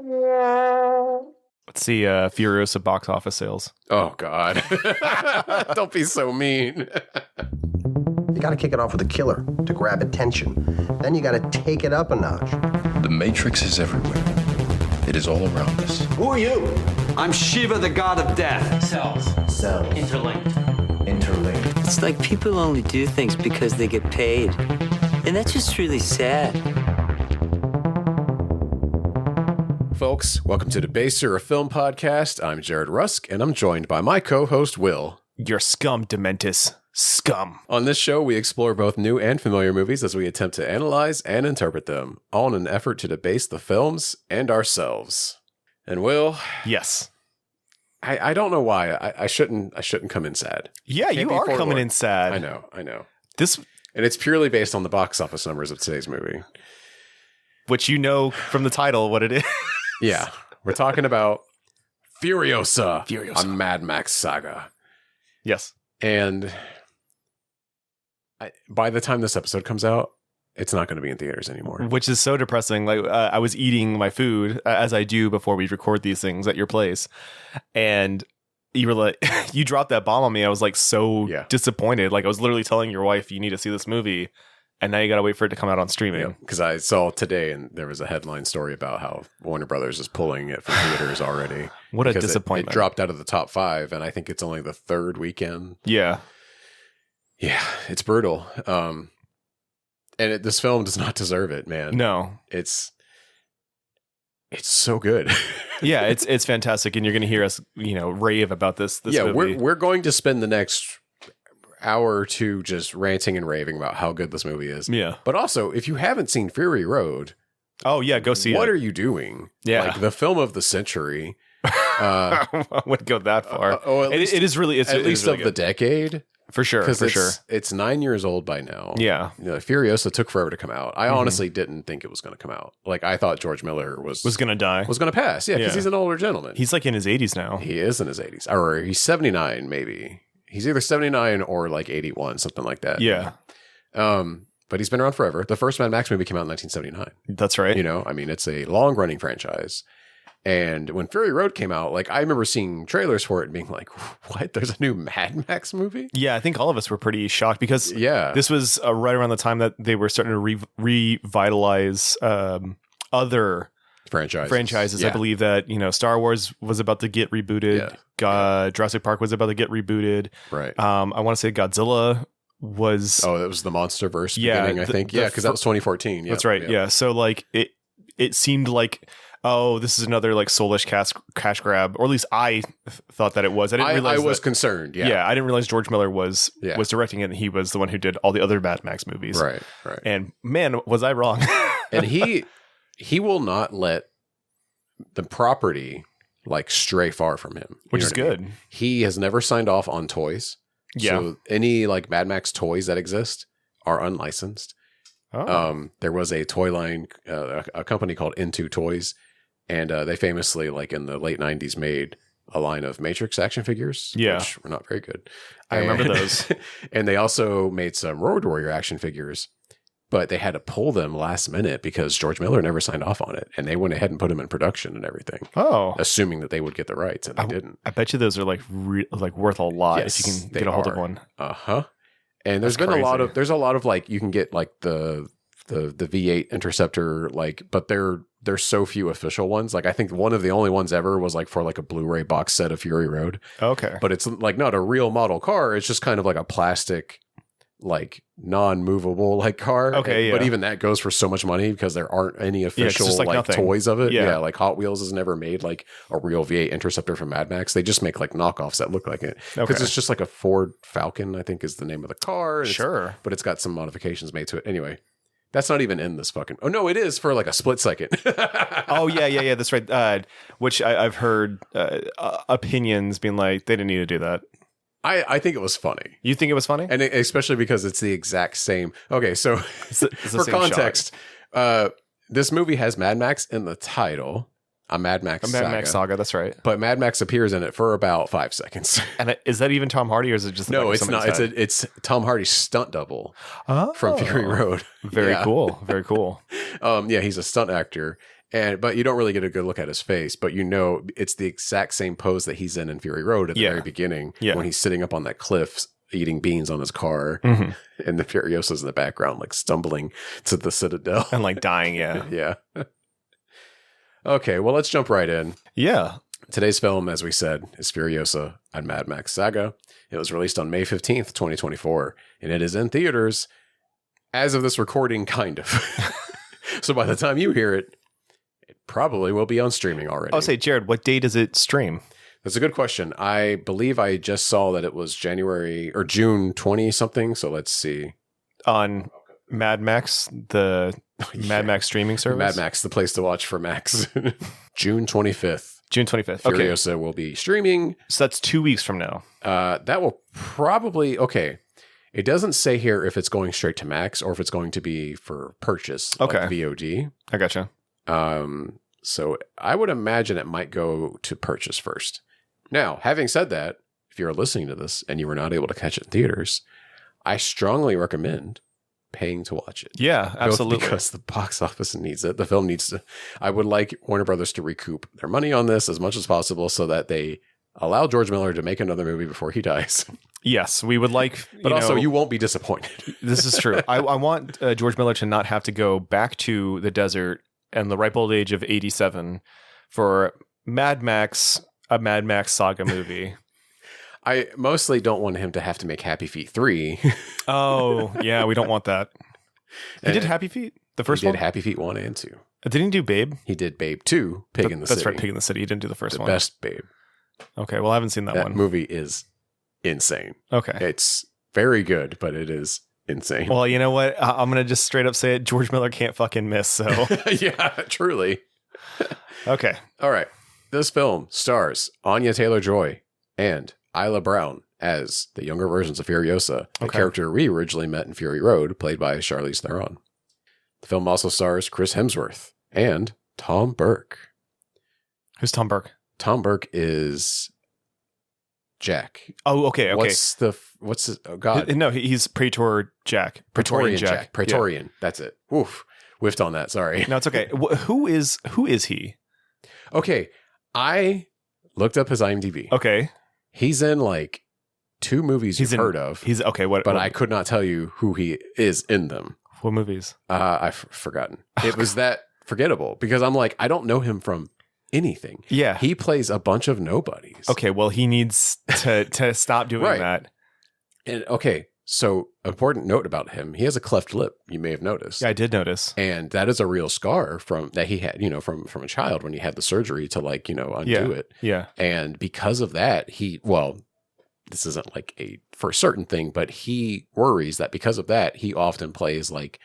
Let's see Furiosa box office sales. Oh, God. Don't be so mean. You got to kick it off with a killer to grab attention. Then you got to take it up a notch. The Matrix is everywhere. It is all around us. Who are you? I'm Shiva, the god of death. Cells. Interlinked. It's like people only do things because they get paid. And that's just really sad. Folks, welcome to Debaser, a film podcast. I'm Jared Rusk, and I'm joined by my co-host, Will. Your scum, Dementis. Scum. On this show, we explore both new and familiar movies as we attempt to analyze and interpret them, all in an effort to debase the films and ourselves. And Will... Yes. I don't know why. I shouldn't come in sad. Yeah, you are coming in sad. I know. And it's purely based on the box office numbers of today's movie. Which you know from the title what it is. Yeah. We're talking about Furiosa. A Mad Max Saga. Yes. And by the time this episode comes out, it's not going to be in theaters anymore. Which is so depressing. Like I was eating my food, as I do before we record these things at your place. And you were like, you dropped that bomb on me. I was like so disappointed. Like I was literally telling your wife, you need to see this movie. And now you got to wait for it to come out on streaming. Because I saw today, and there was a headline story about how Warner Brothers is pulling it from theaters already. What a disappointment. It dropped out of the top 5, and I think it's only the third weekend. Yeah. Yeah, it's brutal. And this film does not deserve it, man. No. It's so good. Yeah, it's fantastic. And you're going to hear us, rave about this movie. We're going to spend the next hour or two just ranting and raving about how good this movie is. Yeah. But also, if you haven't seen Fury Road, oh yeah, go see it. What are you doing? Yeah. Like the film of the century. I wouldn't go that far. It is really the decade. For sure. It's 9 years old by now. Yeah. Furiosa took forever to come out. I honestly didn't think it was going to come out. Like, I thought George Miller was going to die. Was going to pass. Yeah, because he's an older gentleman. He's like in his 80s now. He is in his 80s. Or he's 79, maybe. He's either 79 or like 81, something like that. Yeah. But he's been around forever. The first Mad Max movie came out in 1979. That's right. It's a long-running franchise. And when Fury Road came out, like I remember seeing trailers for it and being like, what? There's a new Mad Max movie? Yeah, I think all of us were pretty shocked because this was right around the time that they were starting to revitalize other franchises. Yeah. I believe that, Star Wars was about to get rebooted. Jurassic Park was about to get rebooted. Right. I want to say Godzilla was... Oh, it was the MonsterVerse beginning, I think. Yeah, because that was 2014. That's right. Yeah. So like it seemed like... Oh, this is another like soulish cash grab, or at least I thought that it was. I didn't realize I was concerned. Yeah, I didn't realize George Miller was directing it. And he was the one who did all the other Mad Max movies. Right. And man, was I wrong? And he will not let the property like stray far from him, which is good. I mean? He has never signed off on toys. Yeah. So any like Mad Max toys that exist are unlicensed. Oh. There was a toy line, a company called Into Toys. And they famously, like in the late 90s, made a line of Matrix action figures, which were not very good. I remember those. And they also made some Road Warrior action figures, but they had to pull them last minute because George Miller never signed off on it. And they went ahead and put them in production and everything. Oh. Assuming that they would get the rights, and they didn't. I bet you those are like worth a lot if you can get a hold of one. Uh-huh. And there's a lot of like, you can get like the V8 Interceptor, like, but there's so few official ones. Like I think one of the only ones ever was like for like a Blu-ray box set of Fury Road. Okay. But it's like not a real model car. It's just kind of like a plastic, like non-movable like car. Okay. But even that goes for so much money because there aren't any official like toys of it. Yeah. Like Hot Wheels has never made like a real V8 Interceptor from Mad Max. They just make like knockoffs that look like it. Because it's just like a Ford Falcon, I think is the name of the car. Sure. But it's got some modifications made to it. Anyway. That's not even in this fucking... Oh, no, it is for like a split second. Oh, yeah. That's right. Which I've heard opinions being like, they didn't need to do that. I think it was funny. You think it was funny? And especially because it's the exact same... Okay, so it's the for same context, this movie has Mad Max in the title. A Mad Max Saga, that's right. But Mad Max appears in it for about 5 seconds. And is that even Tom Hardy, or is it just no? It's not. It's Tom Hardy's stunt double from Fury Road. Very cool. Very cool. Yeah, he's a stunt actor, But you don't really get a good look at his face, but it's the exact same pose that he's in Fury Road at the very beginning when he's sitting up on that cliff eating beans on his car, and the Furiosa's in the background, like stumbling to the Citadel and like dying. Yeah. Okay, well, let's jump right in. Yeah. Today's film, as we said, is Furiosa and Mad Max Saga. It was released on May 15th, 2024, and it is in theaters as of this recording, kind of. So by the time you hear it, it probably will be on streaming already. I'll say, Jared, what day does it stream? That's a good question. I believe I just saw that it was June 20 something. So let's see. On Mad Max, the Mad Max streaming service? Mad Max, the place to watch for Max. June 25th. June 25th. Furiosa will be streaming. So that's 2 weeks from now. That will probably... Okay. It doesn't say here if it's going straight to Max or if it's going to be for purchase, like VOD. I gotcha. So I would imagine it might go to purchase first. Now, having said that, if you're listening to this and you were not able to catch it in theaters, I strongly recommend paying to watch it. Yeah, absolutely. Both because the box office needs it. The film needs to. I would like Warner Brothers to recoup their money on this as much as possible so that they allow George Miller to make another movie before he dies. Yes, we would like... But also, you won't be disappointed. This is true. I want George Miller to not have to go back to the desert and the ripe old age of 87 for Mad Max, a Mad Max Saga movie. I mostly don't want him to have to make Happy Feet 3. Oh, yeah, we don't want that. He did Happy Feet? The first one? He did Happy Feet 1 and 2. Didn't he do Babe? He did Babe 2, Pig in the City. That's right, Pig in the City. He didn't do the first one. The best Babe. Okay, well, I haven't seen that one. That movie is insane. Okay. It's very good, but it is insane. Well, you know what? I'm going to just straight up say it. George Miller can't fucking miss, so. Yeah, truly. Okay. All right. This film stars Anya Taylor Joy and Isla Brown as the younger versions of Furiosa, a character we originally met in Fury Road, played by Charlize Theron. The film also stars Chris Hemsworth and Tom Burke. Who's Tom Burke? Tom Burke is Jack. Oh, okay. What's his, oh God. No, he's Praetorian Jack. Praetorian. Yeah. That's it. Oof. Whiffed on that. Sorry. No, it's okay. Who is he? Okay. I looked up his IMDb. Okay. He's in like 2 movies you've heard of. He's okay. But I could not tell you who he is in them. What movies? I've forgotten. It was that forgettable because I'm like, I don't know him from anything. Yeah. He plays a bunch of nobodies. Okay. Well, he needs to stop doing that. And okay. So, important note about him: he has a cleft lip. You may have noticed. Yeah, I did notice, and that is a real scar that he had, from a child when he had the surgery to undo it. Yeah, and because of that, this isn't like a for certain thing, but he worries that because of that, he often plays like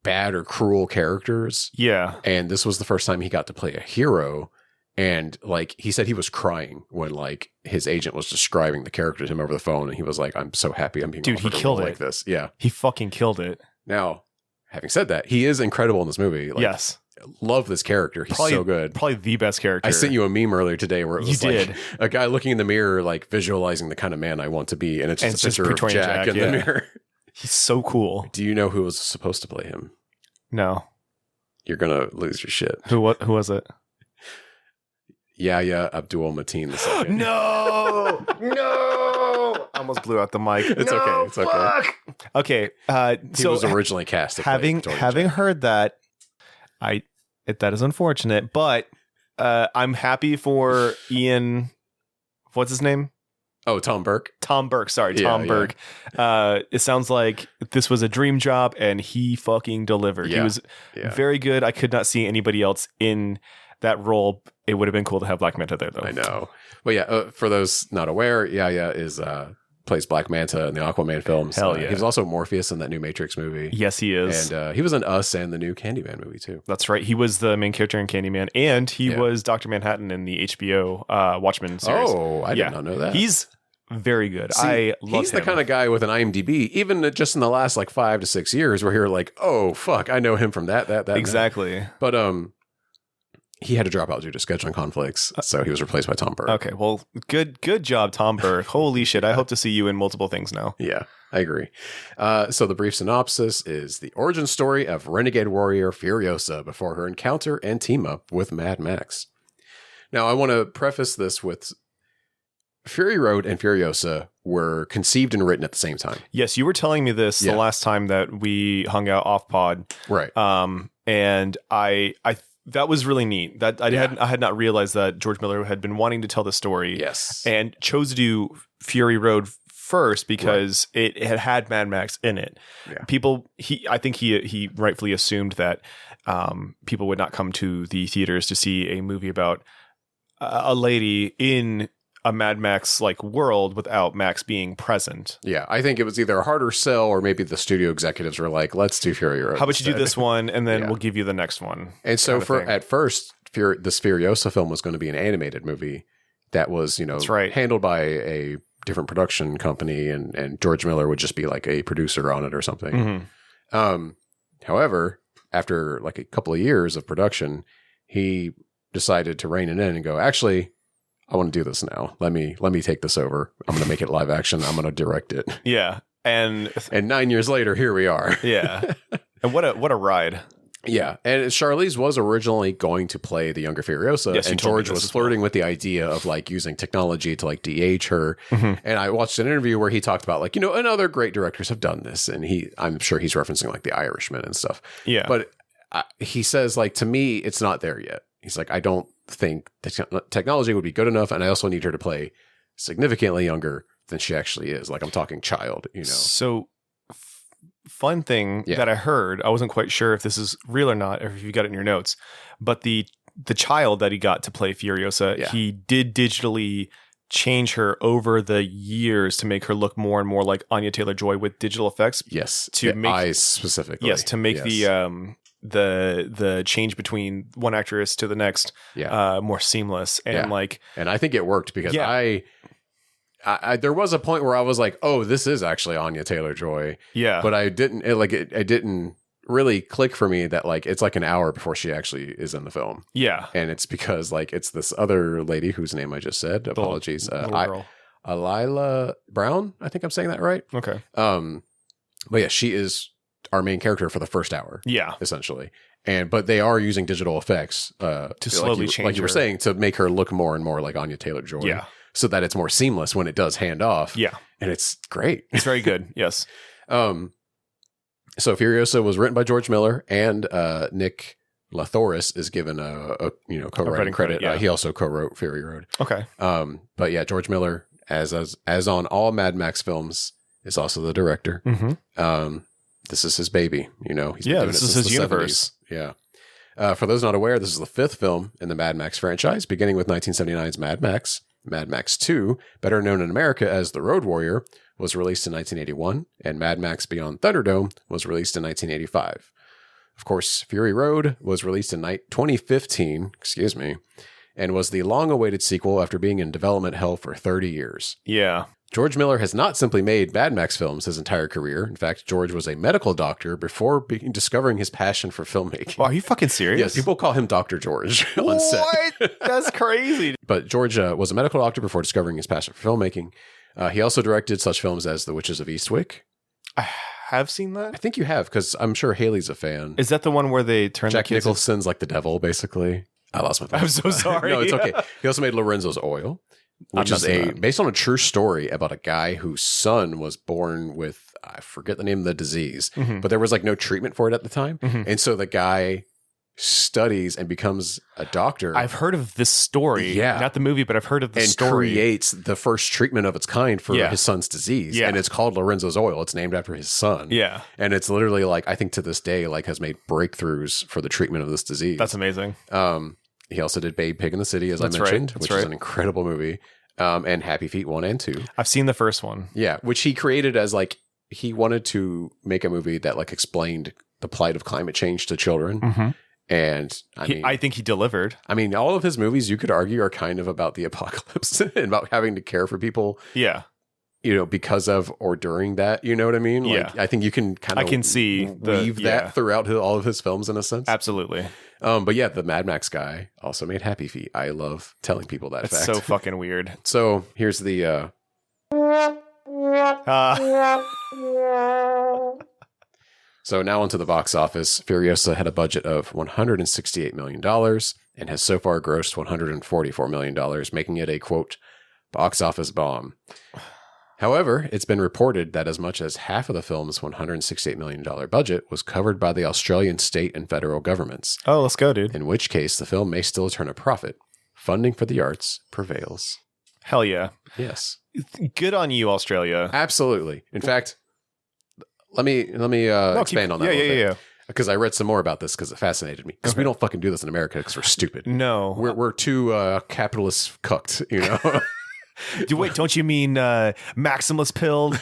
bad or cruel characters. Yeah, and this was the first time he got to play a hero. And like he said, he was crying when like his agent was describing the character to him over the phone, and he was like, "I'm so happy I'm being he killed it like this." Yeah, he fucking killed it. Now, having said that, he is incredible in this movie. Like, yes, love this character. He's so good. Probably the best character. I sent you a meme earlier today where it was a guy looking in the mirror, like visualizing the kind of man I want to be, and it's just a picture of Jack in the mirror. He's so cool. Do you know who was supposed to play him? No. You're gonna lose your shit. Who was it? Yahya Abdul-Mateen II. No! I almost blew out the mic. It's okay. Okay. He was originally cast. Having heard that, that is unfortunate, but I'm happy for Ian. What's his name? Oh, Tom Burke. Tom Burke. Sorry, Tom Burke. It sounds like this was a dream job, and he fucking delivered. Yeah. He was very good. I could not see anybody else in that role. It would have been cool to have Black Manta there, though. I know. Well, yeah. For those not aware, Yahya plays Black Manta in the Aquaman films. Hell yeah. He was also Morpheus in that new Matrix movie. Yes, he is. And he was in Us and the new Candyman movie too. That's right. He was the main character in Candyman, and he was Dr. Manhattan in the HBO Watchmen series. Oh, I did not know that. He's very good. I love him. He's the kind of guy with an IMDb, even just in the last like 5 to 6 years, where you're like, oh fuck, I know him from that. Exactly. But he had to drop out due to scheduling conflicts, so he was replaced by Tom Burke. Okay, well, good job, Tom Burke. Holy shit, I hope to see you in multiple things now. Yeah, I agree. So the brief synopsis is the origin story of renegade warrior Furiosa before her encounter and team up with Mad Max. Now, I want to preface this with Fury Road and Furiosa were conceived and written at the same time. Yes, you were telling me this the last time that we hung out off pod. Right. And I that was really neat. That I had not realized that George Miller had been wanting to tell the story. Yes. And chose to do Fury Road first because it had Mad Max in it. Yeah. I think he rightfully assumed that people would not come to the theaters to see a movie about a lady in a Mad Max like world without Max being present. Yeah, I think it was either a harder sell or maybe the studio executives were like, let's do Fury Road. How about you do this one and then we'll give you the next one. And so at first, this Furiosa film was going to be an animated movie that was, handled by a different production company and George Miller would just be like a producer on it or something. Mm-hmm. However, after like a couple of years of production, he decided to rein it in and go, actually, I want to do this now. Let me take this over. I'm going to make it live action. I'm going to direct it. Yeah. And 9 years later, here we are. Yeah. And what a ride. Yeah. And Charlize was originally going to play the younger Furiosa. Yes, and George was flirting with the idea of like using technology to like de-age her. Mm-hmm. And I watched an interview where he talked about like, and other great directors have done this. And I'm sure he's referencing like The Irishman and stuff. Yeah. But he says like, to me, it's not there yet. He's like, I don't think the technology would be good enough. And I also need her to play significantly younger than she actually is. Like I'm talking child, So fun thing that I heard, I wasn't quite sure if this is real or not, or if you got it in your notes, but the child that he got to play Furiosa, he did digitally change her over the years to make her look more and more like Anya Taylor Joy with digital effects. Yes. To make eyes specifically. Yes. To make the change between one actress to the next more seamless and and I think it worked because I there was a point where I was like, oh, this is actually Anya Taylor Joy, but I didn't it didn't really click for me that like it's like an hour before she actually is in the film, and it's because like it's this other lady whose name I just said, apologies, Alila Brown, I think I'm saying that right. Okay. But yeah, she is our main character for the first hour, essentially, but they are using digital effects to slowly change, like you were saying, to make her look more and more like Anya Taylor Joy, so that it's more seamless when it does hand off, and it's great. It's very good, yes. So Furiosa was written by George Miller, and Nick Lathoris is given a co-writing credit. He also co-wrote Fury Road. Okay, but yeah, George Miller, as on all Mad Max films, is also the director. Mm-hmm. This is his baby, He's been doing this is his universe. 70s. Yeah. For those not aware, this is the fifth film in the Mad Max franchise, beginning with 1979's Mad Max. Mad Max 2, better known in America as The Road Warrior, was released in 1981, and Mad Max Beyond Thunderdome was released in 1985. Of course, Fury Road was released in 2015, and was the long-awaited sequel after being in development hell for 30 years. Yeah. George Miller has not simply made Mad Max films his entire career. In fact, George was a medical doctor before discovering his passion for filmmaking. Wow, are you fucking serious? Yes, people call him Dr. George on set. What? That's crazy. But George was a medical doctor before discovering his passion for filmmaking. He also directed such films as The Witches of Eastwick. I have seen that. I think you have, because I'm sure Haley's a fan. Is that the one where they turn Jack Nicholson's like the devil, basically? I lost my thought. I'm so sorry. No, it's okay. He also made Lorenzo's Oil, which is based on a true story about a guy whose son was born with, I forget the name of the disease, but there was like no treatment for it at the time. And so the guy studies and becomes a doctor. I've heard of this story. Yeah. Not the movie, but I've heard of the story. And creates the first treatment of its kind for his son's disease. Yeah. And it's called Lorenzo's Oil. It's named after his son. Yeah. And it's literally like, I think to this day, like has made breakthroughs for the treatment of this disease. That's amazing. He also did Babe Pig in the City, as I mentioned, which is an incredible movie. And Happy Feet 1 and 2. I've seen the first one. Yeah. Which he created as like, he wanted to make a movie that like explained the plight of climate change to children. And I think he delivered. I mean, all of his movies, you could argue, are kind of about the apocalypse and about having to care for people. Yeah. Because of or during that, you know what I mean? Like, I think you can kind of weave that throughout all of his films in a sense. Absolutely. But yeah, the Mad Max guy also made Happy Feet. I love telling people that fact. It's so fucking weird. So here's the So now onto the box office. Furiosa had a budget of $168 million and has so far grossed $144 million, making it a, quote, box office bomb. However, it's been reported that as much as half of the film's $168 million budget was covered by the Australian state and federal governments. Oh, let's go, dude. In which case, the film may still turn a profit. Funding for the arts prevails. Hell yeah. Yes. Good on you, Australia. Absolutely. In fact, let me expand on that. Yeah. Because I read some more about this because it fascinated me. Because we don't fucking do this in America because we're stupid. No. We're too capitalist cucked, you know? Wait, don't you mean Maximus pilled?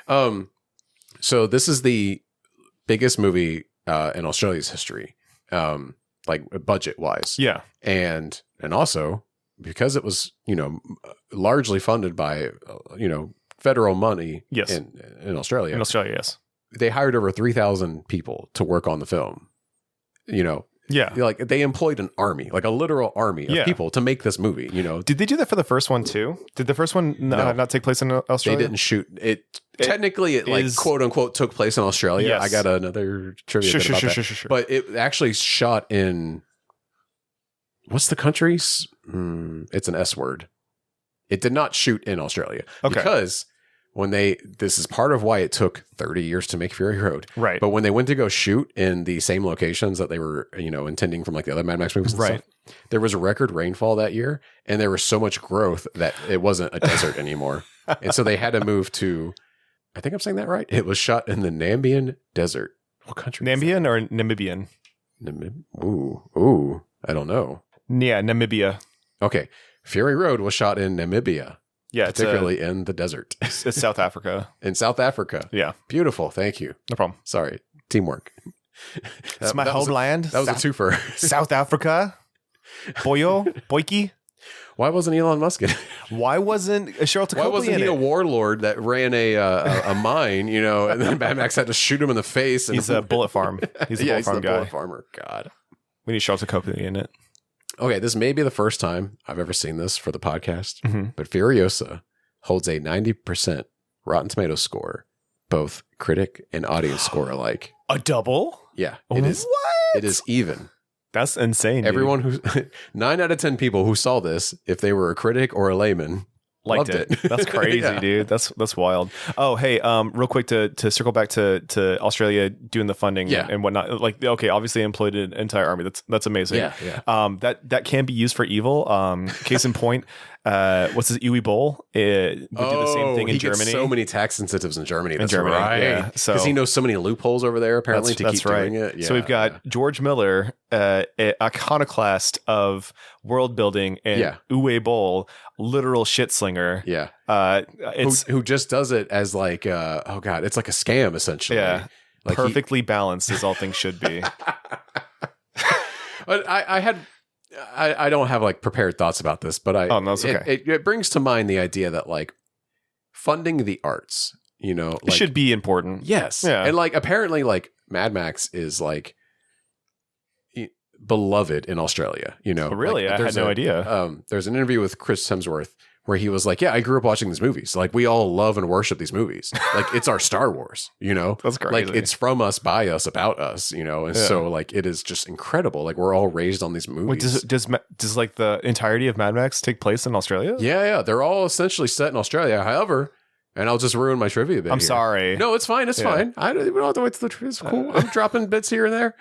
So this is the biggest movie in Australia's history, like budget wise. Yeah. And also because it was, largely funded by, federal money. Yes. in Australia. In Australia, yes. They hired over 3,000 people to work on the film. Yeah. Like they employed an army, like a literal army of people to make this movie, Did they do that for the first one too? Did the first one not take place in Australia? They didn't shoot it. Technically, it like quote unquote took place in Australia. Yes. I got another trivia bit about that. Sure. But it actually shot in, what's the country? It's an S word. It did not shoot in Australia. Okay. Because this is part of why it took 30 years to make Fury Road. Right. But when they went to go shoot in the same locations that they were, intending from like the other Mad Max movies and stuff, there was a record rainfall that year and there was so much growth that it wasn't a desert anymore. And so they had to move to, I think I'm saying that right. It was shot in the Namibian Desert. What country? Namibian or Namibian? Ooh, I don't know. Yeah, Namibia. Okay. Fury Road was shot in Namibia. Yeah, particularly in the desert. It's South Africa. In South Africa. Yeah. Beautiful. Thank you. No problem. Sorry. Teamwork. It's my homeland. That was a twofer. South Africa. Boyki. Why wasn't Elon Musk in it? Why wasn't Cheryl Copley in it? Why wasn't he a warlord that ran a mine, and then Mad Max had to shoot him in the face? And he's a bullet farm. He's a bullet farm guy. Bullet farmer. God. We need Cheryl Copley in it. Okay, this may be the first time I've ever seen this for the podcast, but Furiosa holds a 90% Rotten Tomatoes score, both critic and audience score alike. A double? Yeah, it is. What? It is even. That's insane. Everyone who 9 out of 10 people who saw this, if they were a critic or a layman, loved it. That's crazy, dude. That's wild. Oh, hey, real quick to circle back to Australia doing the funding and whatnot. Like, okay, obviously employed an entire army. That's amazing. Yeah. That can be used for evil. Case in point, what's his Uwe Boll? Would do the same thing in Germany. Gets so many tax incentives in Germany. That's right. Yeah. So because he knows so many loopholes over there, apparently, to keep doing it. Yeah, so we've got George Miller, an iconoclast of world building, and Uwe Boll, literal shit slinger. Yeah. Who just does it as like it's like a scam essentially. Yeah. Like perfectly balanced as all things should be. But I don't have like prepared thoughts about this, but it brings to mind the idea that like funding the arts, it should be important. Yes. Yeah. And like apparently like Mad Max is like beloved in Australia, Oh, really? Like, I had no idea. There's an interview with Chris Hemsworth where he was like, I grew up watching these movies. Like we all love and worship these movies. Like it's our Star Wars, That's crazy. Like it's from us, by us, about us, and so like it is just incredible. Like we're all raised on these movies. Wait, does like the entirety of Mad Max take place in Australia? Yeah. They're all essentially set in Australia. However, and I'll just ruin my trivia bit. I'm sorry. No, it's fine. It's fine. We don't have to wait till the trivia. It's cool. I'm dropping bits here and there.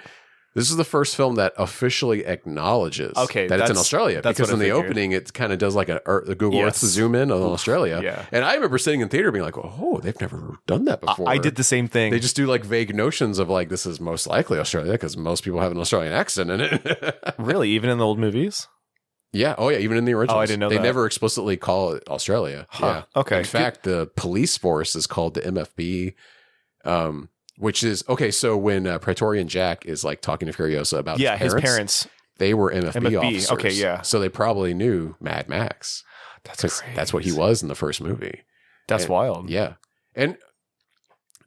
This is the first film that officially acknowledges that it's in Australia. Because in the opening, it kind of does like a Google Earth zoom in on Australia. Yeah. And I remember sitting in theater being like, oh, they've never done that before. I did the same thing. They just do like vague notions of like, this is most likely Australia because most people have an Australian accent in it. Really? Even in the old movies? Yeah. Oh, yeah. Even in the originals. Oh, I didn't know that. They never explicitly call it Australia. Huh. Yeah. Okay. In fact, the police force is called the MFB. Which is okay. So when Praetorian Jack is like talking to Furiosa about his parents, they were MFB officers. Okay, yeah. So they probably knew Mad Max. That's crazy. That's what he was in the first movie. That's wild. Yeah, and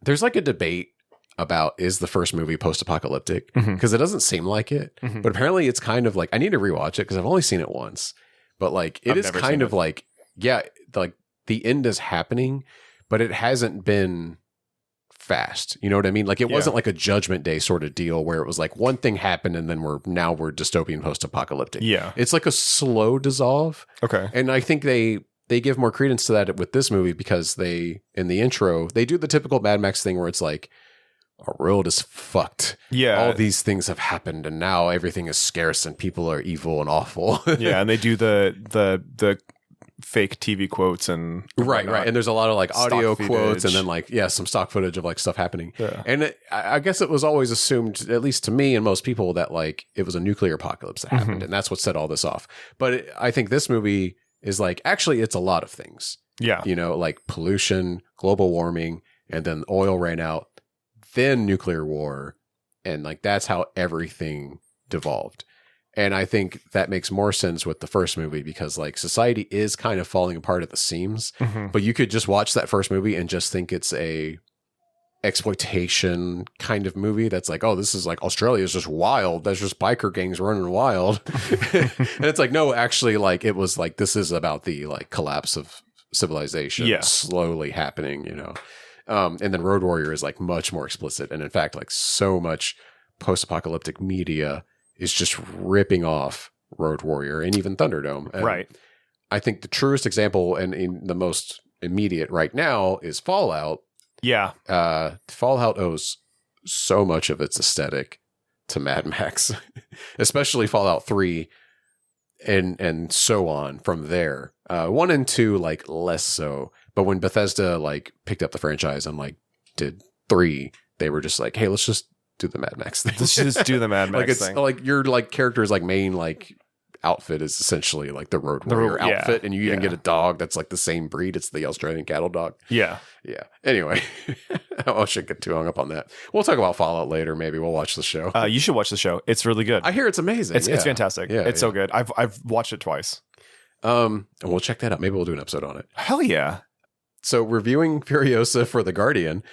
there's like a debate about is the first movie post-apocalyptic because it doesn't seem like it, but apparently it's kind of like I need to rewatch it because I've only seen it once. But like it is kind of like like the end is happening, but it hasn't been fast. You know what I mean? Like it wasn't like a Judgment Day sort of deal where it was like one thing happened and then we're dystopian post-apocalyptic. Yeah. It's like a slow dissolve. Okay. And I think they give more credence to that with this movie because they, in the intro, they do the typical Mad Max thing where it's like, our world is fucked. Yeah. All these things have happened and now everything is scarce and people are evil and awful. Yeah. And they do the fake TV quotes and right. And there's a lot of like audio quotes and then like, some stock footage of like stuff happening. Yeah. And I guess it was always assumed, at least to me and most people, that like it was a nuclear apocalypse that happened and that's what set all this off. But I think this movie is like, actually, it's a lot of things. Yeah. You know, like pollution, global warming, and then oil ran out. Then nuclear war, and like that's how everything devolved. And I think that makes more sense with the first movie because like society is kind of falling apart at the seams, but you could just watch that first movie and just think it's a exploitation kind of movie that's like, oh, this is like Australia is just wild. There's just biker gangs running wild. And it's like, no, actually, like it was like this is about the like collapse of civilization slowly happening, you know. And then Road Warrior is like much more explicit. And in fact, like so much post-apocalyptic media is just ripping off Road Warrior and even Thunderdome. And right. I think the truest example and in the most immediate right now is Fallout. Yeah. Fallout owes so much of its aesthetic to Mad Max, especially Fallout 3 and so on from there. 1 and 2, like less so. But when Bethesda like picked up the franchise and like did 3, they were just like, hey, let's just do the Mad Max thing. Let's just do the Mad Max like it's thing. like your like character's like main like outfit is essentially like the Road Warrior outfit, and you even get a dog that's like the same breed. It's the Australian cattle dog. Yeah. Anyway, I shouldn't get too hung up on that. We'll talk about Fallout later. Maybe we'll watch the show. You should watch the show. It's really good. I hear it's amazing. It's fantastic. Yeah, it's so good. I've watched it twice. And we'll check that out. Maybe we'll do an episode on it. Hell yeah. So reviewing Furiosa for The Guardian,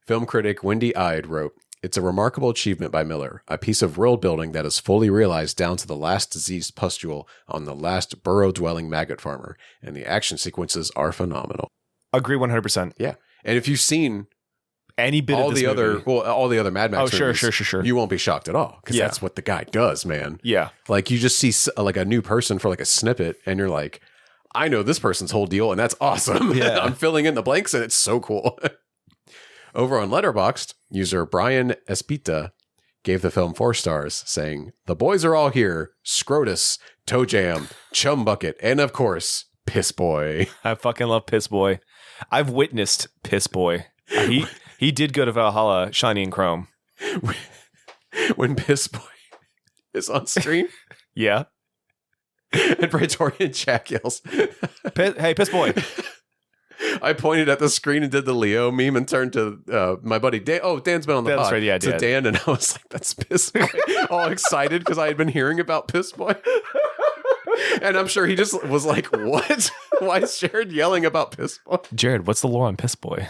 film critic Wendy Ide wrote, "It's a remarkable achievement by Miller, a piece of world building that is fully realized down to the last diseased pustule on the last burrow-dwelling maggot farmer, and the action sequences are phenomenal." Agree 100%. Yeah. And if you've seen any bit all of this the movie, all the other Mad Max movies, sure. You won't be shocked at all because that's what the guy does, man. Yeah. Like you just see like a new person for like a snippet and you're like, I know this person's whole deal and that's awesome. Yeah. I'm filling in the blanks and it's so cool. Over on Letterboxd, user Brian Espita gave the film 4 stars, saying, "The boys are all here. Scrotus, Toe Jam, Chum Bucket, and of course, Piss Boy." I fucking love Piss Boy. I've witnessed Piss Boy. He did go to Valhalla, shiny and chrome. When Piss Boy is on screen? Yeah. And Praetorian Jack yells, "Hey, Piss Boy." I pointed at the screen and did the Leo meme and turned to my buddy Dan. Oh, Dan's been on the pod. Right, yeah, to Dan, and I was like, "That's Piss Boy." All excited because I had been hearing about Piss Boy. And I'm sure he just was like, "What? Why is Jared yelling about Piss Boy?" Jared, what's the lore on Piss Boy?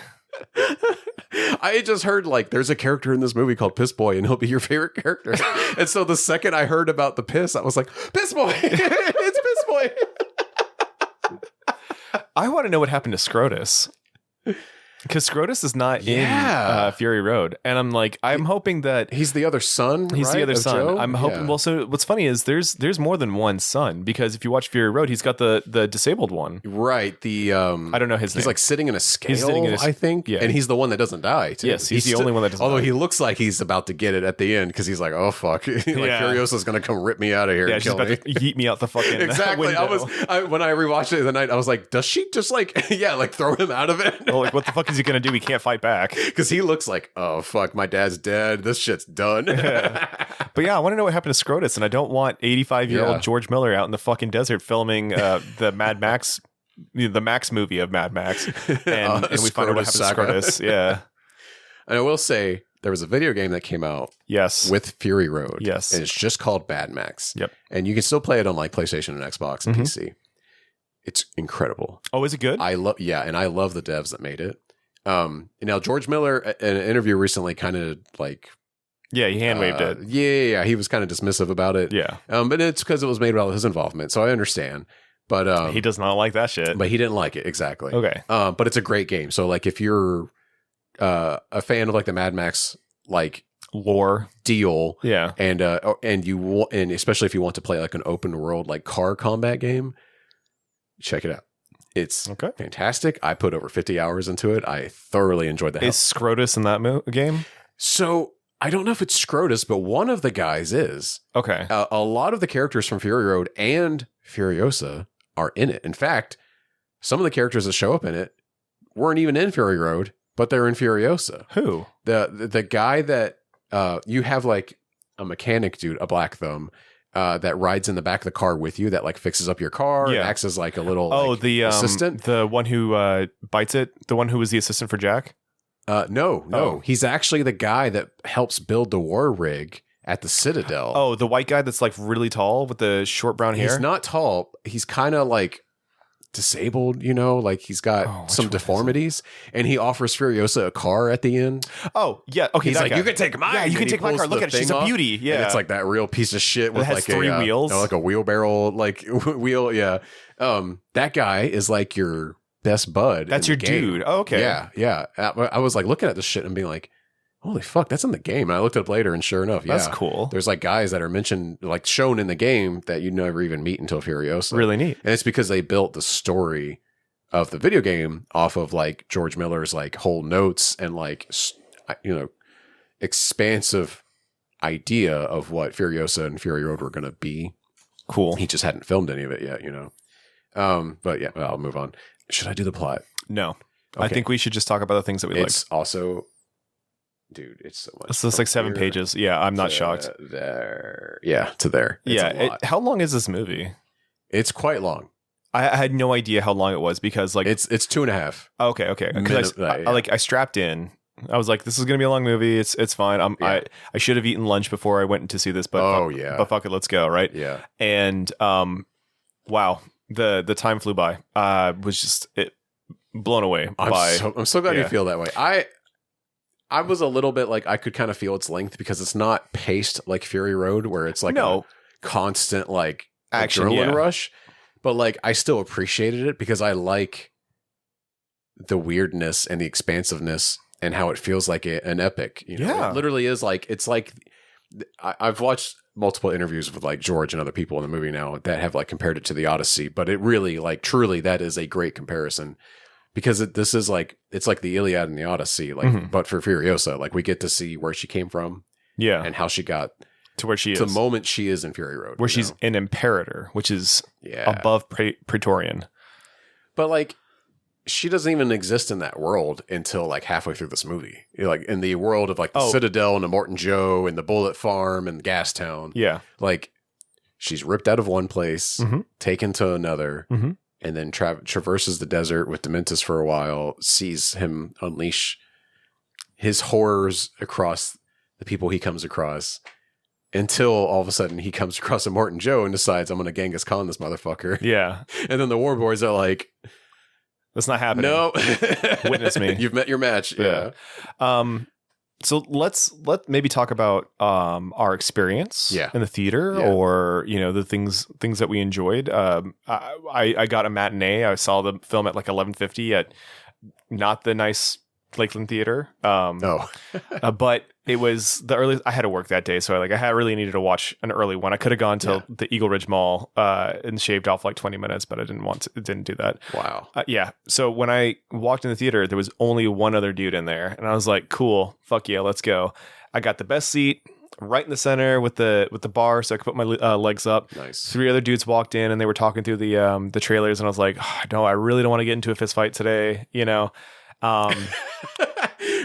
I had just heard like there's a character in this movie called Piss Boy and he'll be your favorite character. And so the second I heard about the piss, I was like, Piss Boy! It's Piss Boy! I want to know what happened to Scrotus. Because Scrotus is not in Fury Road. And I'm like, I'm hoping that he's the other son. He's the other son. Joe? I'm hoping. Well, so what's funny is there's more than one son, because if you watch Fury Road, he's got the disabled one. Right. The I don't know his name. He's like sitting in a scale, I think. Yeah. And he's the one that doesn't die, too. Yes, he's the only one that doesn't although die. he looks like he's about to get it at the end because he's like, oh fuck. Furiosa's gonna come rip me out of here and she's kill about me. to yeet me out the fucking exactly. window. When I rewatched it the night, I was like, does she just like throw him out of it? Well, like, what the fuck is he gonna do? He can't fight back. Because he looks like, oh fuck, my dad's dead. This shit's done. But yeah, I want to know what happened to Scrotus, and I don't want 85-year-old George Miller out in the fucking desert filming the Mad Max, the Max movie of Mad Max, and we find out what happened to Scrotus. Yeah. And I will say there was a video game that came out. Yes. With Fury Road. Yes. And it's just called Mad Max. Yep. And you can still play it on like PlayStation and Xbox and PC. It's incredible. Oh, is it good? I love the devs that made it. Now George Miller in an interview recently kind of like he hand waved it. Yeah, he was kind of dismissive about it. Yeah. But it's because it was made without his involvement, so I understand. But he does not like that shit. But he didn't like it exactly. Okay. But it's a great game. So like if you're a fan of like the Mad Max like lore deal, yeah, and especially if you want to play like an open world like car combat game, check it out. It's fantastic. I put over 50 hours into it. I thoroughly enjoyed the hell. Is Scrotus in that game? So I don't know if it's Scrotus, but one of the guys is. Okay. A lot of the characters from Fury Road and Furiosa are in it. In fact, some of the characters that show up in it weren't even in Fury Road, but they're in Furiosa. Who? The guy that you have like a mechanic dude, a black thumb, that rides in the back of the car with you that like fixes up your car and acts as like a little the assistant. The one who bites it, the one who was the assistant for Jack? No. He's actually the guy that helps build the war rig at the Citadel. Oh, the white guy that's like really tall with the short brown hair? He's not tall. He's kind of like disabled, like he's got some deformities, and he offers Furiosa a car at the end. Oh, yeah. Okay, he's like, you can take mine. Yeah, you can take my car. Look at it. She's a beauty. Yeah. And it's like that real piece of shit with like three wheels. Like a wheelbarrow like wheel. Yeah. That guy is like your best bud. That's your dude. Oh, okay. Yeah. I was like looking at this shit and being like, holy fuck, that's in the game. And I looked it up later, and sure enough, that's cool. There's like guys that are mentioned, like shown in the game that you never even meet until Furiosa. Really neat. And it's because they built the story of the video game off of like George Miller's like whole notes and like expansive idea of what Furiosa and Fury Road were going to be. Cool. He just hadn't filmed any of it yet, But yeah, I'll move on. Should I do the plot? No. Okay. I think we should just talk about the things that we like. It's also, dude, it's so much. It's like 7 pages. Yeah, I'm not shocked. There. Yeah, to there. It's how long is this movie? It's quite long. I had no idea how long it was because like it's 2.5. Okay. Because I strapped in. I was like, this is gonna be a long movie. It's fine. I should have eaten lunch before I went to see this, but but fuck it, let's go, right? Yeah. And wow, the time flew by. Was just blown away. I'm so glad you feel that way. I was a little bit like I could kind of feel its length because it's not paced like Fury Road where it's like a constant like action adrenaline rush. But like I still appreciated it because I like the weirdness and the expansiveness and how it feels like an epic. It literally is like it's like I've watched multiple interviews with like George and other people in the movie now that have like compared it to the Odyssey, but it really like truly that is a great comparison because this is like it's like the Iliad and the Odyssey, like but for Furiosa, like we get to see where she came from, and how she got to where she is, the moment she is in Fury Road, where she's an imperator, which is above Praetorian. But like, she doesn't even exist in that world until like halfway through this movie. Like in the world of like the Citadel and the Morton Joe and the Bullet Farm and Gastown. Yeah, like she's ripped out of one place, taken to another, and then traverses the desert with Dementus for a while. Sees him unleash his horrors across the people he comes across. Until all of a sudden he comes across a Morton Joe and decides I'm going to Genghis Khan this motherfucker. Yeah. And then the war boys are like, that's not happening. No. Witness me. You've met your match. Yeah. So let's maybe talk about our experience in the theater or, the things that we enjoyed. I got a matinee. I saw the film at like 11:50 at not the nice Lakeland Theater. But it was the earliest. I had to work that day, so I really needed to watch an early one. I could have gone to the Eagle Ridge Mall and shaved off like 20 minutes, but I didn't do that. Wow. So when I walked in the theater, there was only one other dude in there, and I was like, "Cool, fuck yeah, let's go." I got the best seat, right in the center with the bar, so I could put my legs up. Nice. 3 other dudes walked in, and they were talking through the trailers, and I was like, "No, I really don't want to get into a fist fight today,"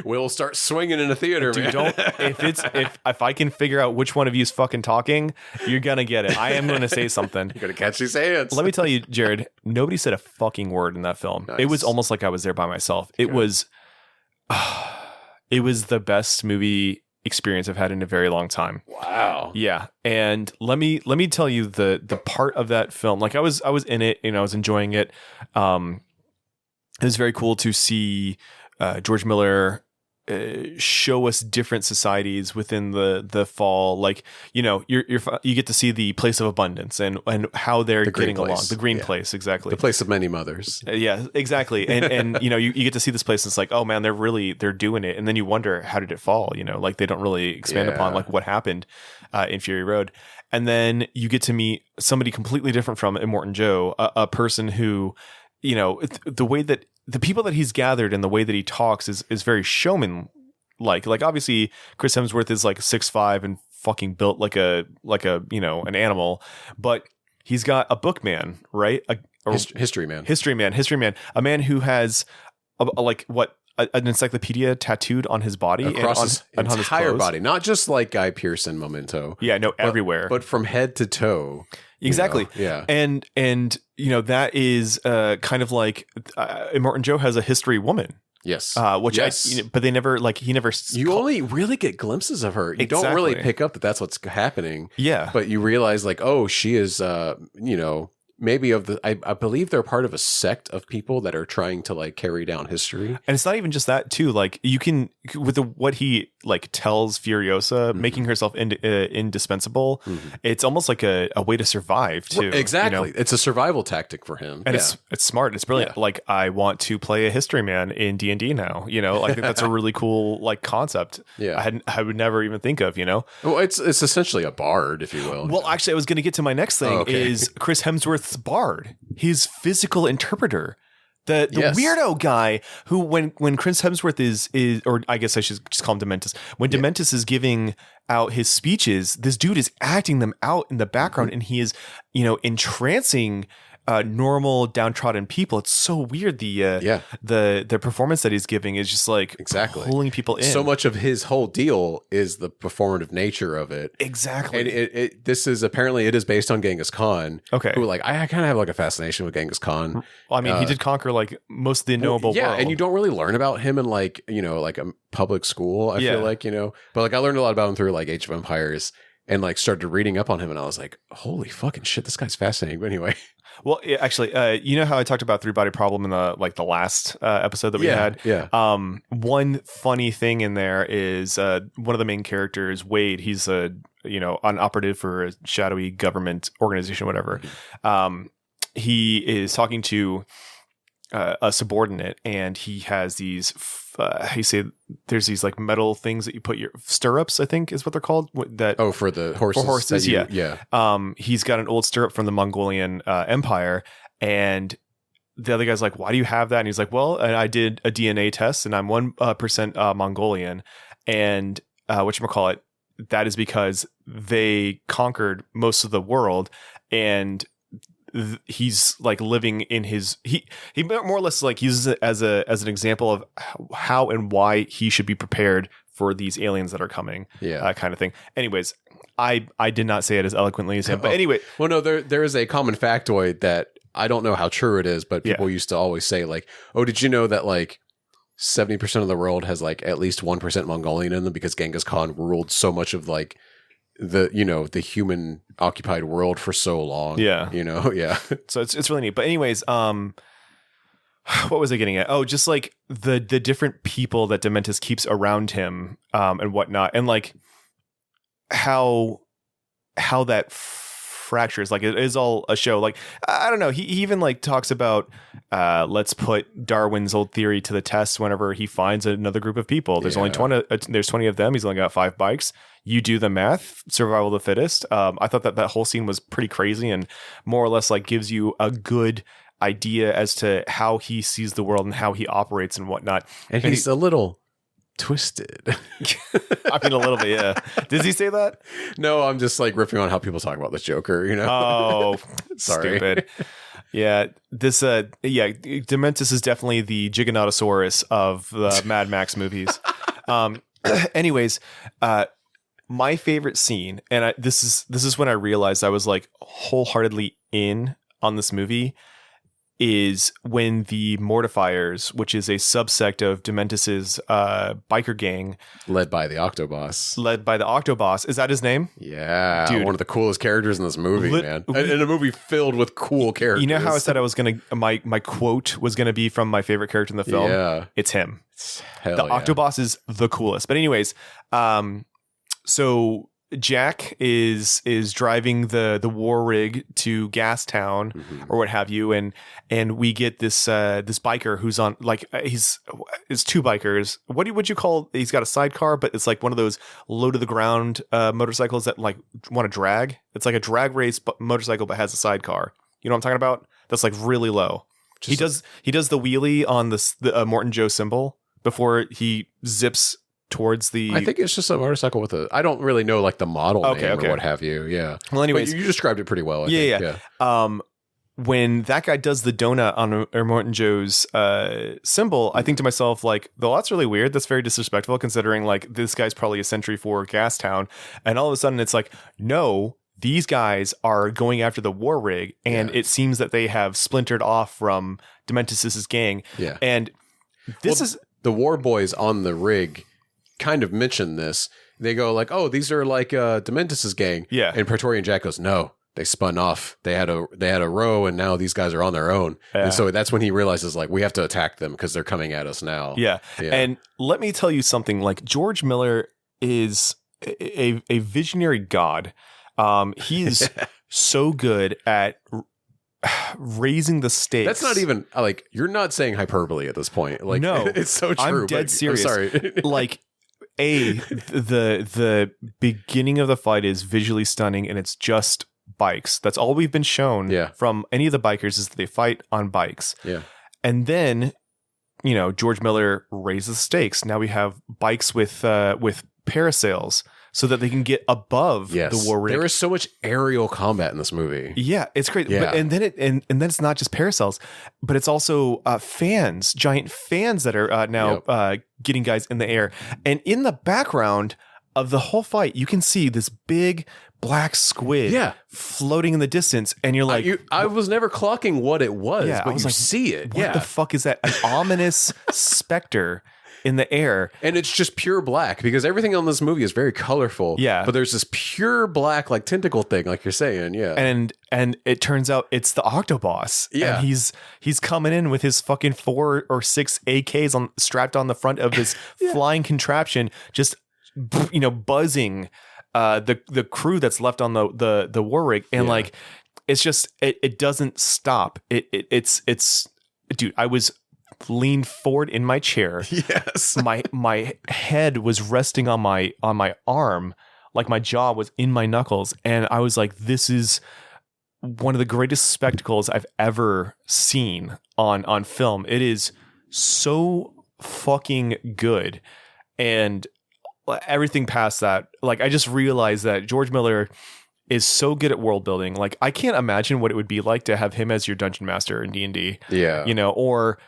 We'll start swinging in a theater, dude, man. If I can figure out which one of you is fucking talking, you're gonna get it. I am gonna say something. You're gonna catch these hands. Let me tell you, Jared, nobody said a fucking word in that film. Nice. It was almost like I was there by myself. It was the best movie experience I've had in a very long time. Wow. Yeah. And let me tell you the part of that film. Like I was in it, I was enjoying it. It was very cool to see George Miller show us different societies within the fall. Like, you get to see the place of abundance and how they're getting along. The green place, exactly. The place of many mothers. Yeah, exactly. And you get to see this place and it's like, oh man, they're doing it. And then you wonder, how did it fall? Like they don't really expand upon like what happened in Fury Road. And then you get to meet somebody completely different from Immortan Joe, a person who, the way that the people that he's gathered and the way that he talks is very showman like obviously Chris Hemsworth is like 6'5" and fucking built like a an animal, but he's got a bookman, right? History man, a man who has an encyclopedia tattooed on his body across his entire body, not just like Guy Pearce in Memento. Yeah, no, everywhere, but from head to toe. Exactly. Yeah. And that is kind of like Immortan Joe has a history woman. Yes. But they never he never. You only really get glimpses of her. You don't really pick up that that's what's happening. Yeah. But you realize like, oh, she is, maybe I believe they're part of a sect of people that are trying to like carry down history. And it's not even just that too. Like you can, with what he like tells Furiosa, making herself indispensable, it's almost like a way to survive too. Well, exactly. It's a survival tactic for him. And it's smart. It's brilliant. Yeah. Like I want to play a history man in D&D now, I think that's a really cool like concept. Yeah. I would never even think of, Well, it's essentially a bard, if you will. Well, actually I was going to get to my next thing is Chris Hemsworth's bard, his physical interpreter, the weirdo guy who when Chris Hemsworth is or I guess I should just call him Dementus. When Dementus is giving out his speeches, this dude is acting them out in the background and he is, entrancing normal downtrodden people. It's so weird. The performance that he's giving is just like pulling people in. So much of his whole deal is the performative nature of it. Exactly. And this is apparently it is based on Genghis Khan. Okay. Who like I kind of have like a fascination with Genghis Khan. Well, I mean, he did conquer like most of the knowable world. Yeah, and you don't really learn about him in like like a public school. I feel like but like I learned a lot about him through like Age of Empires and like started reading up on him, and I was like, holy fucking shit, this guy's fascinating. But anyway. Well, actually, you know how I talked about 3-body problem in the last episode that we had? Yeah. One funny thing in there is one of the main characters, Wade. He's an operative for a shadowy government organization, whatever. He is talking to a subordinate, and he has these. How you say? There's these like metal things that you put your stirrups, I think is what they're called. That for the horses. For horses, yeah. He's got an old stirrup from the Mongolian Empire, and the other guy's like, "Why do you have that?" And he's like, "Well, I did a DNA test, and I'm 1% Mongolian, and whatchamacallit, that is because they conquered most of the world, and." He's like living in his he more or less like uses it as an example of how and why he should be prepared for these aliens that are coming, kind of thing. Anyways, I did not say it as eloquently as him, but anyway. Well, no, there is a common factoid that I don't know how true it is, but people used to always say like, oh, did you know that like 70% of the world has like at least 1% Mongolian in them because Genghis Khan ruled so much of like the human occupied world for so long. So it's really neat. But anyways, what was I getting at? Oh, just like the different people that Dementus keeps around him and whatnot, and like how that fractures. Like it is all a show. Like I don't know. He even like talks about let's put Darwin's old theory to the test whenever he finds another group of people. There's only 20. There's 20 of them. He's only got 5 bikes. You do the math. Survival of the fittest. I thought that whole scene was pretty crazy and more or less like gives you a good idea as to how he sees the world and how he operates and whatnot. And he's a little twisted. I mean, a little bit, yeah. Does he say that? No, I'm just like riffing on how people talk about the Joker, Oh, sorry. Stupid. Yeah, Dementus is definitely the Giganotosaurus of the Mad Max movies. Anyways, my favorite scene, and this is when I realized I was like wholeheartedly in on this movie, is when the Mortifiers, which is a subsect of Dementus's biker gang, led by the Octoboss. Is that his name? Yeah, dude, one of the coolest characters in this movie, man. In a movie filled with cool characters. You know how I said I was gonna my quote was gonna be from my favorite character in the film? Yeah, it's him. Hell the Octoboss is the coolest. But anyways, so Jack is driving the war rig to Gastown or what have you, and we get this biker who's on it's two bikers. What would you call? He's got a sidecar, but it's like one of those low to the ground motorcycles that like want to drag. It's like a drag race motorcycle, but has a sidecar. You know what I'm talking about? That's like really low. He does the wheelie on the Morton Joe symbol before he zips towards the... I think it's just a motorcycle with a... I don't really know like the model name or what have you. Yeah. Well, anyways... But you described it pretty well. I think. When that guy does the donut on Morton Joe's symbol, I think to myself, like, well, that's really weird. That's very disrespectful considering like this guy's probably a sentry for Gastown. And all of a sudden it's like, no, these guys are going after the war rig. And it seems that they have splintered off from Dementus's gang. Yeah. And this is... The war boys on the rig kind of mention this. They go like, oh, these are like Dementus's gang. Yeah. And Praetorian Jack goes, no, they spun off. They had a row and now these guys are on their own. Yeah. And so that's when he realizes like we have to attack them because they're coming at us now. Yeah. And let me tell you something, like George Miller is a visionary god. He's so good at raising the stakes. That's not even like, you're not saying hyperbole at this point. Like, no, it's so true. I'm dead serious. I'm sorry. Like, the beginning of the fight is visually stunning and it's just bikes. That's all we've been shown from any of the bikers is that they fight on bikes. Yeah. And then, you know, George Miller raises the stakes. Now we have bikes with parasails so that they can get above the war rig. There is so much aerial combat in this movie. Yeah, it's great. Yeah. But, and then it's not just parasails, but it's also fans, giant fans that are now getting guys in the air. And in the background of the whole fight, you can see this big black squid floating in the distance. And you're like... I was never clocking what it was, but I was you like, see it. What the fuck is that? An ominous specter in the air. And it's just pure black because everything on this movie is very colorful. Yeah. But there's this pure black like tentacle thing, like you're saying. Yeah. And it turns out it's the Octoboss. Yeah. And he's coming in with his fucking 4 or 6 AKs strapped on the front of this flying contraption, just, you know, buzzing the crew that's left on the war rig. And like, it's just, it doesn't stop. It's dude, I was leaned forward in my chair. Yes. My head was resting on my arm, like my jaw was in my knuckles, and I was like, this is one of the greatest spectacles I've ever seen on film. It is so fucking good. And everything past that, like, I just realized that George Miller is so good at world building. Like, I can't imagine what it would be like to have him as your dungeon master in D&D. Yeah. You know, or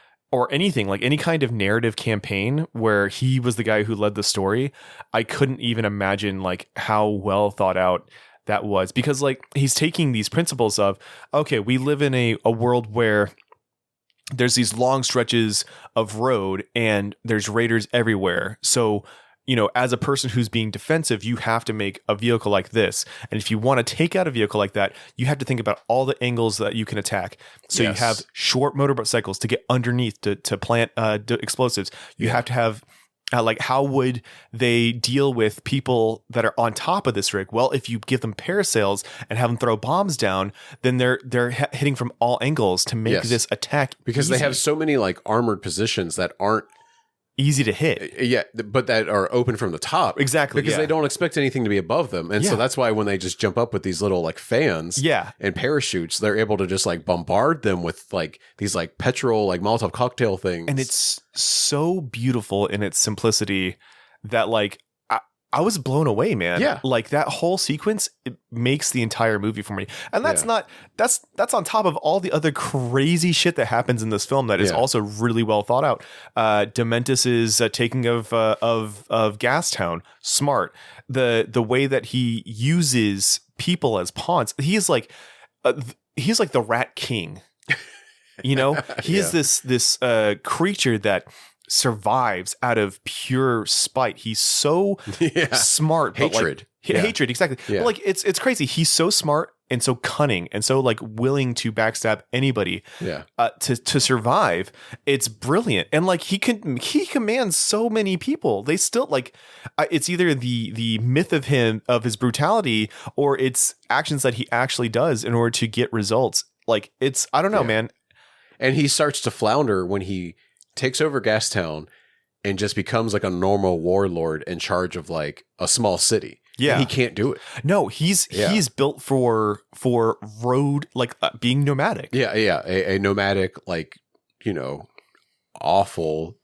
anything, like any kind of narrative campaign where he was the guy who led the story. I couldn't even imagine like how well thought out that was, because like he's taking these principles of, okay, we live in a world where there's these long stretches of road and there's raiders everywhere. So, you know, as a person who's being defensive, you have to make a vehicle like this. And if you want to take out a vehicle like that, you have to think about all the angles that you can attack. So you have short motorcycles to get underneath to plant explosives. You have to have like, how would they deal with people that are on top of this rig? Well, if you give them parasails and have them throw bombs down, then they're hitting from all angles to make this attack because easy. They have so many like armored positions that aren't easy to hit. Yeah, but that are open from the top. Exactly. Because they don't expect anything to be above them. And so that's why when they just jump up with these little like fans and parachutes, they're able to just like bombard them with like these like petrol, like Molotov cocktail things. And it's so beautiful in its simplicity that like I was blown away, man. Yeah. Like that whole sequence, it makes the entire movie for me. And that's that's on top of all the other crazy shit that happens in this film that is also really well thought out. Dementus's taking of Gastown, smart. The way that he uses people as pawns. He's like the Rat King. You know, he is this creature that survives out of pure spite. He's so smart. Hatred. Hatred, exactly. Yeah. But like it's crazy. He's so smart and so cunning and so like willing to backstab anybody to survive. It's brilliant. And like he commands so many people. They still like it's either the myth of his brutality or it's actions that he actually does in order to get results. Like it's I don't know, man. And he starts to flounder when he takes over Gastown and just becomes like a normal warlord in charge of like a small city. Yeah, and he can't do it. No, he's built for road like being nomadic. Yeah, a nomadic, like, you know, awful,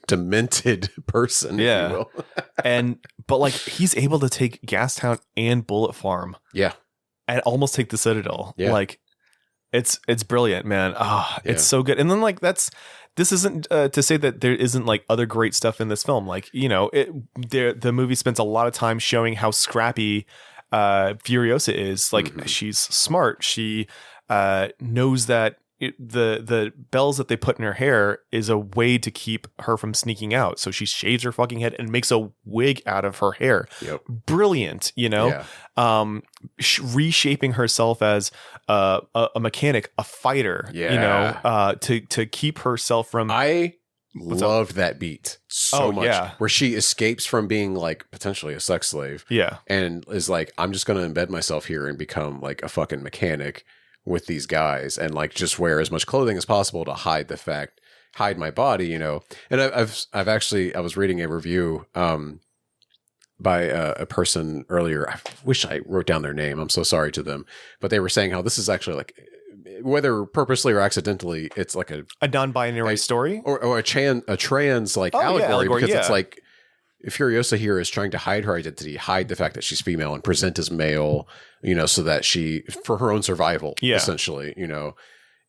demented person. Yeah, if you will. but like he's able to take Gastown and Bullet Farm. Yeah, and almost take the Citadel. Yeah, like it's brilliant, man. It's so good. And then like this isn't to say that there isn't like other great stuff in this film. Like, you know, the movie spends a lot of time showing how scrappy Furiosa is. Like she's smart. She knows that the bells that they put in her hair is a way to keep her from sneaking out. So she shaves her fucking head and makes a wig out of her hair. Yep. Brilliant, you know? Yeah. Reshaping herself as a mechanic, a fighter, you know, to keep herself from... I loved that beat so much. Yeah. Where she escapes from being like potentially a sex slave. Yeah. And is like, I'm just going to embed myself here and become like a fucking mechanic with these guys and like just wear as much clothing as possible to hide my body, you know. And I was reading a review by a person earlier. I wish I wrote down their name. I'm so sorry to them, but they were saying how this is actually like, whether purposely or accidentally, it's like a non-binary story or a trans like allegory because it's like Furiosa here is trying to hide her identity, hide the fact that she's female and present as male, you know, so that for her own survival, essentially, you know.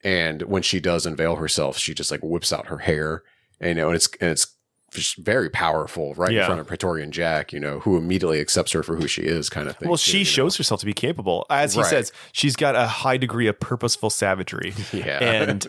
And when she does unveil herself, she just like whips out her hair, and, you know, and it's just very powerful right in front of Praetorian Jack, you know, who immediately accepts her for who she is, kind of thing. Well, she shows herself to be capable. As he says, she's got a high degree of purposeful savagery. Yeah. And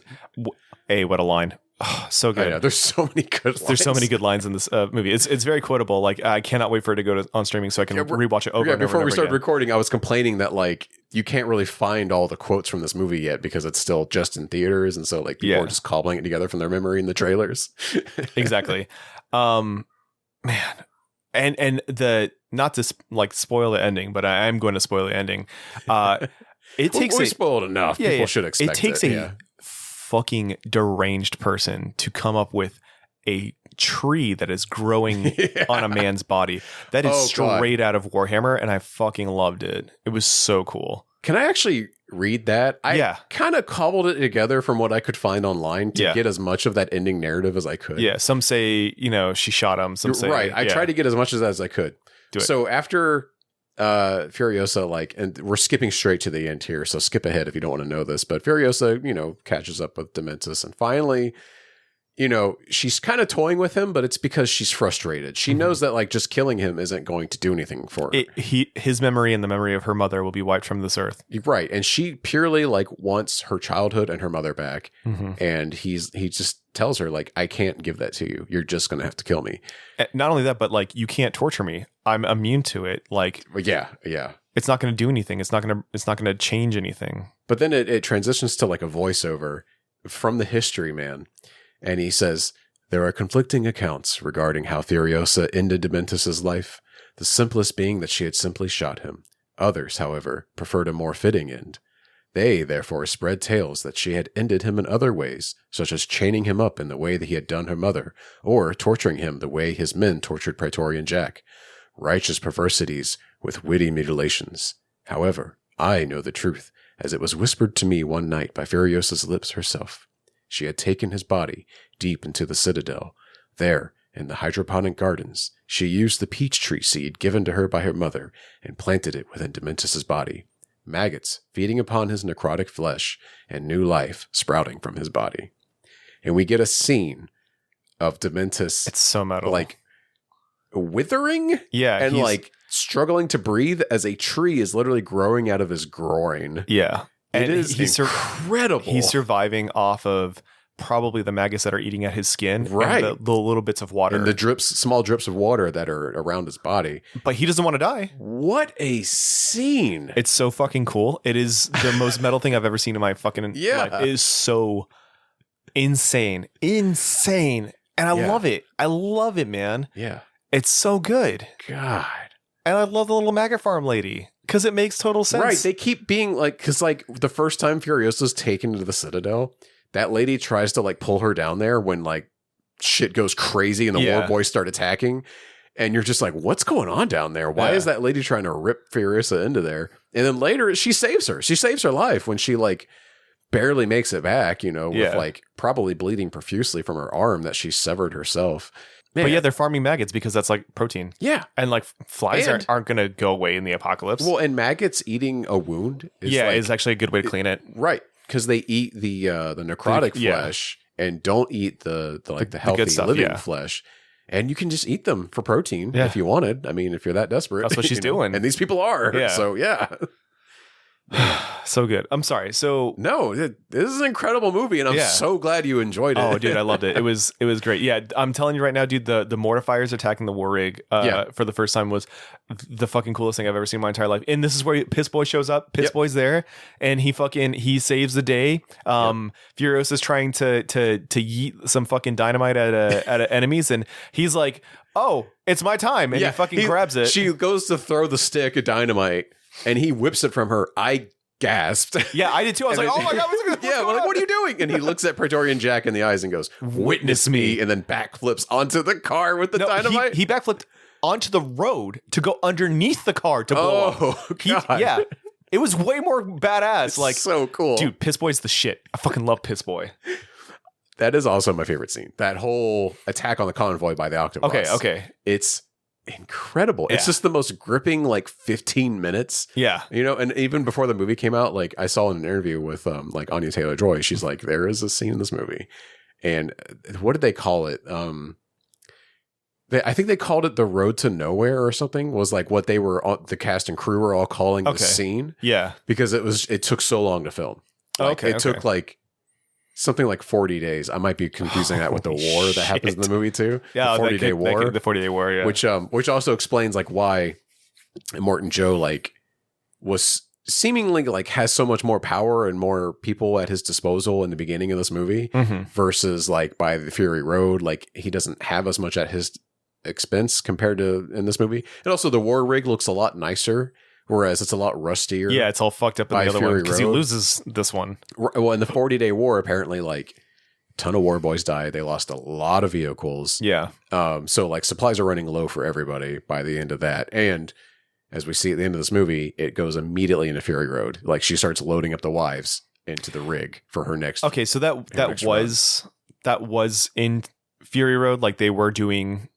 hey, what a line. Oh, so good. I know. There's so many good lines. There's so many good lines in this movie. It's very quotable. Like, I cannot wait for it to go on streaming so I can rewatch it over and over. Before we started again. recording, I was complaining that like you can't really find all the quotes from this movie yet because it's still just in theaters, and so like people are just cobbling it together from their memory in the trailers. Exactly. Man. And the, not to like spoil the ending, but I am going to spoil the ending. It takes we spoiled enough. People should expect it. It takes a fucking deranged person to come up with a tree that is growing on a man's body. That is straight out of Warhammer, and I fucking loved it. It was so cool. Can I actually read that? I kind of cobbled it together from what I could find online to get as much of that ending narrative as I could. Yeah, some say, you know, she shot him. Some say... Right, I tried to get as much as I could. So after Furiosa, like, and we're skipping straight to the end here, so skip ahead if you don't want to know this, but Furiosa, you know, catches up with Dementus, and finally, you know, she's kind of toying with him, but it's because she's frustrated. She knows that like just killing him isn't going to do anything for her. His memory and the memory of her mother will be wiped from this earth. Right. And she purely like wants her childhood and her mother back. And he just tells her like, I can't give that to you. You're just going to have to kill me. Not only that, but like, you can't torture me. I'm immune to it. Like, yeah. It's not going to do anything. It's not going to change anything. But then it transitions to like a voiceover from the history man. And he says, there are conflicting accounts regarding how Furiosa ended Dementus's life, the simplest being that she had simply shot him. Others, however, preferred a more fitting end. They, therefore, spread tales that she had ended him in other ways, such as chaining him up in the way that he had done her mother, or torturing him the way his men tortured Praetorian Jack. Righteous perversities with witty mutilations. However, I know the truth, as it was whispered to me one night by Furiosa's lips herself. She had taken his body deep into the citadel. There, in the hydroponic gardens, she used the peach tree seed given to her by her mother and planted it within Dementus's body. Maggots feeding upon his necrotic flesh and new life sprouting from his body. And we get a scene of Dementus. It's so metal. Like withering? Yeah. And like struggling to breathe as a tree is literally growing out of his groin. Yeah. And it is incredible. He's surviving off of probably the maggots that are eating at his skin, right? And the little bits of water, and the small drips of water that are around his body. But he doesn't want to die. What a scene! It's so fucking cool. It is the most metal thing I've ever seen in my fucking life. It is so insane, and I love it. I love it, man. Yeah, it's so good. God, and I love the little maggot farm lady. Because it makes total sense. Right. They keep being like, because like the first time Furiosa's taken to the Citadel, that lady tries to like pull her down there when like shit goes crazy and the war boys start attacking. And you're just like, what's going on down there? Why is that lady trying to rip Furiosa into there? And then later she saves her. She saves her life when she like barely makes it back, you know, with like probably bleeding profusely from her arm that she severed herself. Man. But they're farming maggots because that's like protein. Yeah. And like flies aren't going to go away in the apocalypse. Well, and maggots eating a wound is actually a good way to clean it. Right. Because they eat the necrotic flesh and don't eat the healthy stuff, living flesh. And you can just eat them for protein if you wanted. I mean, if you're that desperate. That's what she's doing. And these people are. Yeah. So, yeah. So good. I'm sorry. So no, this is an incredible movie, and I'm so glad you enjoyed it. Oh, dude, I loved it. It was great. Yeah, I'm telling you right now, dude. The mortifiers attacking the war rig for the first time was the fucking coolest thing I've ever seen in my entire life. And this is where Piss Boy shows up. Piss Boy's there, and he saves the day. Furiosa's trying to yeet some fucking dynamite at enemies, and he's like, "Oh, it's my time," and he fucking grabs it. She goes to throw the stick of dynamite. And he whips it from her. I gasped. Yeah, I did too. I was like, "Oh my god, what's going on?" Like, what are you doing? And he looks at Praetorian Jack in the eyes and goes, "Witness me!" And then backflips onto the car with the dynamite. He backflipped onto the road to go underneath the car to blow up. Oh god! It was way more badass. It's like so cool, dude. Piss Boy's the shit. I fucking love Piss Boy. That is also my favorite scene. That whole attack on the convoy by the Octobots. Okay. It's incredible. It's just the most gripping like 15 minutes. Yeah. You know, and even before the movie came out, like I saw in an interview with like Anya Taylor Joy, she's like, there is a scene in this movie. And what did they call it? I think they called it The Road to Nowhere or something, was like what they were, the cast and crew were all calling the scene. Yeah. Because it took so long to film. Like, it took like something like 40 days. I might be confusing that with the war that happens in the movie too. Yeah, the 40-day war. The 40-day war, yeah. Which also explains like why Morton Joe like was seemingly like has so much more power and more people at his disposal in the beginning of this movie versus like by the Fury Road. Like he doesn't have as much at his expense compared to in this movie. And also the war rig looks a lot nicer. Whereas it's a lot rustier. Yeah, it's all fucked up in the other one because he loses this one. Well, in the 40-day war, apparently, like, a ton of war boys died. They lost a lot of vehicles. Yeah. So, like, supplies are running low for everybody by the end of that. And as we see at the end of this movie, it goes immediately into Fury Road. Like, she starts loading up the wives into the rig for her next. Okay, so that was in Fury Road. Like, they were doing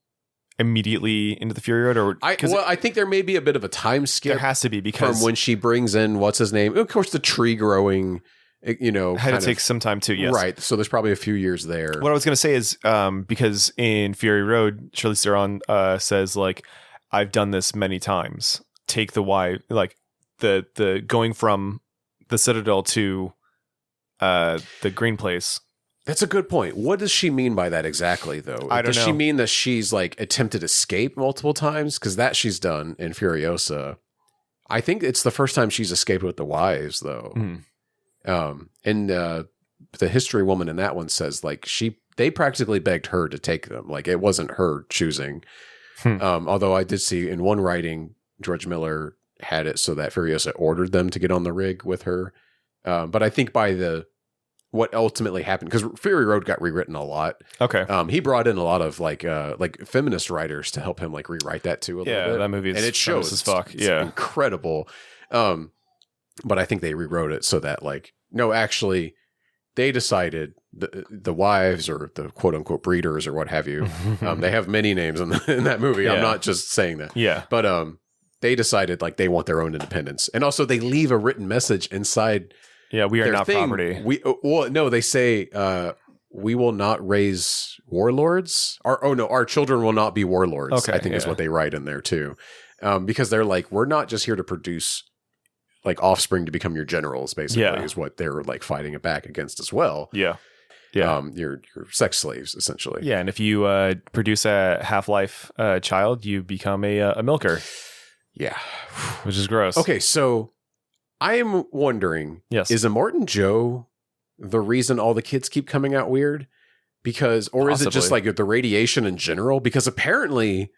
immediately into the Fury Road, or I think there may be a bit of a time skip. There has to be, because from when she brings in what's his name, of course, the tree growing, you know, had to take some time too. Yes, right. So there's probably a few years there. What I was going to say is, because in Fury Road, Charlize Theron says like, "I've done this many times. Take the wife, like the going from the Citadel to the Green Place." That's a good point. What does she mean by that exactly, though? I don't know. Does she mean that she's like attempted escape multiple times? Because that she's done in Furiosa. I think it's the first time she's escaped with the wives, though. And the history woman in that one says like they practically begged her to take them. Like it wasn't her choosing. Although I did see in one writing, George Miller had it so that Furiosa ordered them to get on the rig with her. But I think by what ultimately happened, because Fury Road got rewritten a lot. Okay. He brought in a lot of like feminist writers to help him like rewrite that too a little bit. Yeah, that movie is, and it shows as fuck. It's incredible. But I think they rewrote it so that like, no, actually they decided the wives or the quote unquote breeders or what have you. They have many names in that movie. Yeah. I'm not just saying that. Yeah. But they decided like they want their own independence. And also they leave a written message inside. Yeah, we are not property. They say we will not raise warlords. Our children will not be warlords. Okay, I think is what they write in there too, because they're like, we're not just here to produce like offspring to become your generals, basically, is what they're like fighting it back against as well. Yeah. Your sex slaves, essentially. Yeah, and if you produce a Half-Life child, you become a milker. Yeah. Which is gross. Okay, so I am wondering, is Immortan Joe the reason all the kids keep coming out weird? Because, or is it just like the radiation in general? Because apparently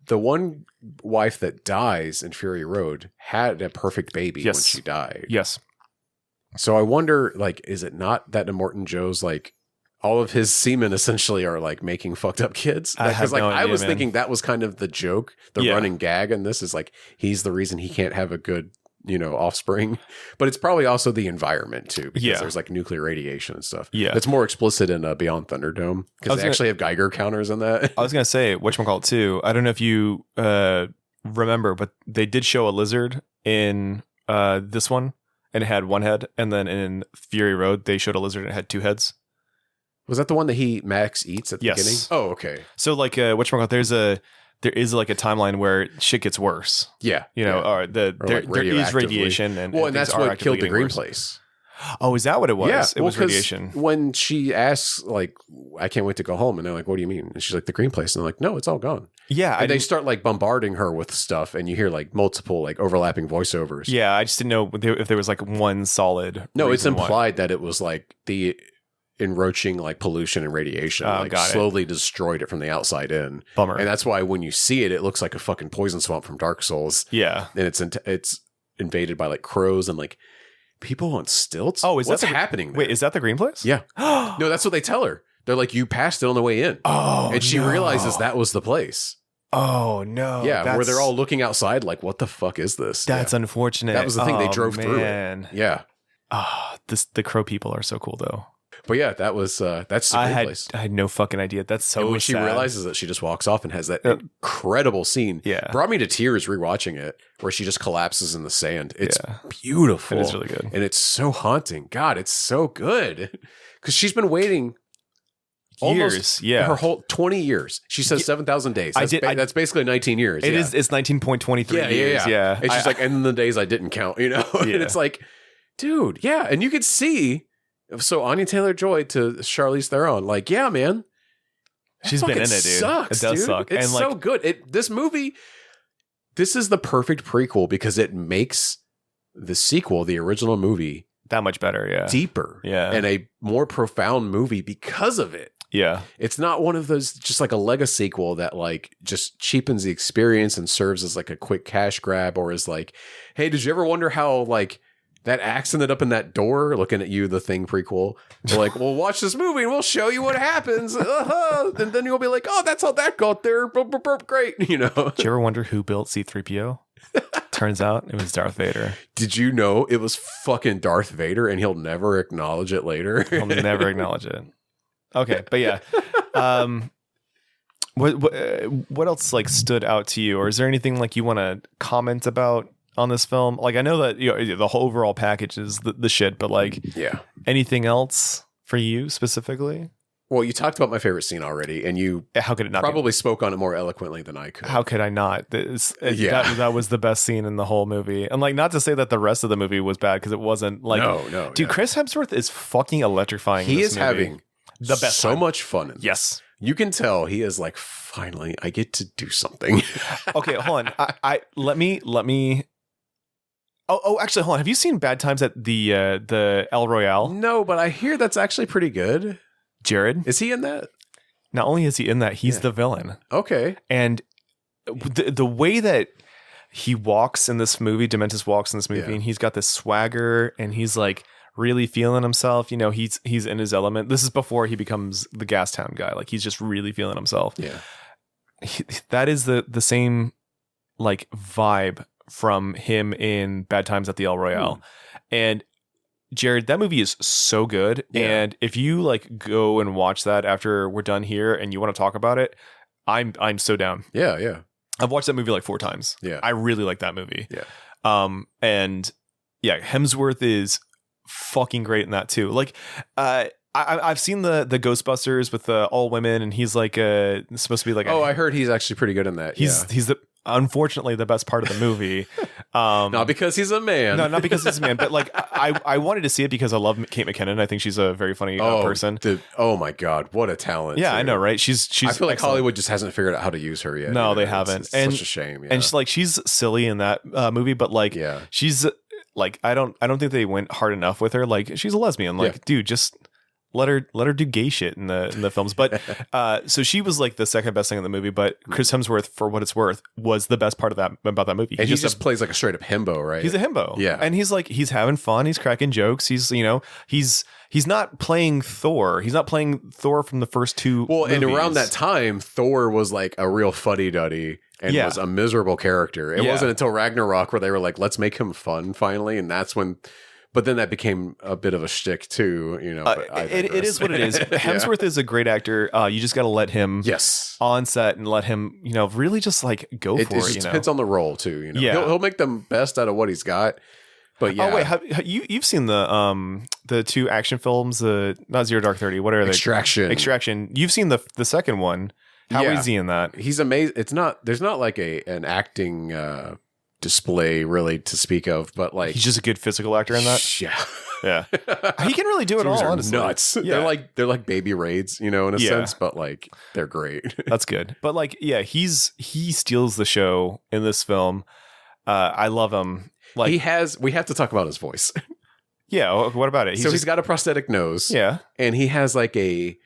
the one wife that dies in Fury Road had a perfect baby when she died. Yes. So I wonder, like, is it not that Immortan Joe's like all of his semen essentially are like making fucked up kids? Because I was thinking that was kind of the joke, the running gag in this is like he's the reason he can't have a good, offspring. But it's probably also the environment too, because there's like nuclear radiation and stuff. Yeah, it's more explicit in Beyond Thunderdome because they actually have Geiger counters in that. I was gonna say whatchamacallit too. I don't know if you remember, but they did show a lizard in this one. And it had one head, and then in Fury Road, they showed a lizard and it had two heads. Was that the one that Max eats at the beginning? Oh, okay. So like, whatchamacallit, there is like a timeline where shit gets worse. Yeah, or there is radiation, and that's what killed the Green Place. Oh, is that what it was? Yeah, it was radiation. When she asks, like, I can't wait to go home, and they're like, what do you mean? And she's like, the Green Place, and they're like, no, it's all gone. Yeah, and they start like bombarding her with stuff, and you hear like multiple like overlapping voiceovers. Yeah, I just didn't know if there was like one solid. No, it's implied that it was like the enroaching like pollution and radiation slowly destroyed it from the outside in. Bummer. And that's why when you see it, it looks like a fucking poison swamp from Dark Souls. Yeah, and it's invaded by like crows and like people on stilts. Oh, what's happening there? Wait, is that the Green Place? Yeah. No, that's what they tell her. They're like, you passed it on the way in. Oh, and she realizes that was the place. Oh no! Yeah, where they're all looking outside, like, what the fuck is this? That's unfortunate. That was the thing they drove through it. Yeah. The crow people are so cool though. But yeah, that's the place. I had no fucking idea. That's so. And when she realizes that, she just walks off and has that incredible scene. Yeah, brought me to tears rewatching it, where she just collapses in the sand. It's beautiful. It is really good, and it's so haunting. God, it's so good because she's been waiting. Years, her whole 20 years. She says 7,000 days. That's basically 19 years. It is. It's 19.23 years. Yeah. And she's like, and the days I didn't count, And it's like, dude, yeah. And you could see, so Anya Taylor Joy to Charlize Theron, like, yeah, man, she's been in it, dude. Sucks, it does dude. suck. It's so good. This movie, this is the perfect prequel because it makes the sequel, the original movie, that much better. Yeah, deeper. Yeah, and a more profound movie because of it. Yeah. It's not one of those just like a Lego sequel that like just cheapens the experience and serves as like a quick cash grab or is like, hey, did you ever wonder how like that axe ended up in that door? Looking at you, the Thing prequel. They're like, well, watch this movie and we'll show you what happens. And then you'll be like, oh, that's how that got there. Great. Did you ever wonder who built C-3PO? Turns out it was Darth Vader. Did you know it was fucking Darth Vader and he'll never acknowledge it later? He'll never acknowledge it. Okay, but yeah, what else like stood out to you, or is there anything like you want to comment about on this film? Like, I know that the whole overall package is the shit, but like, anything else for you specifically? Well, you talked about my favorite scene already, and you how could it not probably spoke on it more eloquently than I could. How could I not? That was the best scene in the whole movie, and like, not to say that the rest of the movie was bad because it wasn't. Like, no, dude, Chris Hemsworth is fucking electrifying. He is having the best so much fun in this. Yes, you can tell he is like, finally I get to do something. Okay, hold on. I let me actually, hold on. Have you seen Bad Times at the El Royale? No, but I hear that's actually pretty good. Jared, is he in that? Not only is he in that, he's the villain. Okay. And the way that he walks in this movie, Dementis walks in this movie, and he's got this swagger and he's like really feeling himself. He's in his element. This is before he becomes the Gastown guy. Like, he's just really feeling himself. Yeah. That is the same like vibe from him in Bad Times at the El Royale. And Jared, that movie is so good. Yeah. And if you like go and watch that after we're done here and you want to talk about it, I'm so down. Yeah. I've watched that movie like 4 times. Yeah. I really like that movie. Yeah. And yeah, Hemsworth is fucking great in that too. Like, I've seen the Ghostbusters with all women, and he's like supposed to be like. I heard he's actually pretty good in that. He's the unfortunately the best part of the movie. Not because he's a man. No, not because he's a man, but like I wanted to see it because I love Kate McKinnon. I think she's a very funny person. Oh my God, what a talent! Yeah, I know, right? She's. I feel like Hollywood just hasn't figured out how to use her yet. No, they haven't. It's such a shame. Yeah. And she's silly in that movie, but like, she's like, I don't think they went hard enough with her. Like, she's a lesbian. Like, dude, just let her do gay shit in the films. But so she was like the second best thing in the movie. But Chris Hemsworth, for what it's worth, was the best part of about that movie. And he just plays like a straight up himbo, right? He's a himbo. Yeah, and he's having fun. He's cracking jokes. He's not playing Thor. He's not playing Thor from the first two. Well, movies. And around that time, Thor was like a real fuddy-duddy and was a miserable character. It wasn't until Ragnarok where they were like, let's make him fun finally. And that's when, but then that became a bit of a shtick too, you know. It is what it is. Hemsworth is a great actor. You just got to let him on set and let him, really just like go for it. It just depends on the role too. You know, he'll make the best out of what he's got. But yeah. Oh wait, you've seen the two action films, not Zero Dark 30. What are they? Extraction. You've seen the second one. How is he in that? He's amazing. There's not like an acting display really to speak of, but like he's just a good physical actor in that. Yeah. He can really do it all. Honestly, nuts. Yeah. They're like baby raids, in a sense, but like they're great. That's good. But like, he steals the show in this film. I love him. Like we have to talk about his voice. Yeah, what about it? He's got a prosthetic nose. Yeah. And he has like a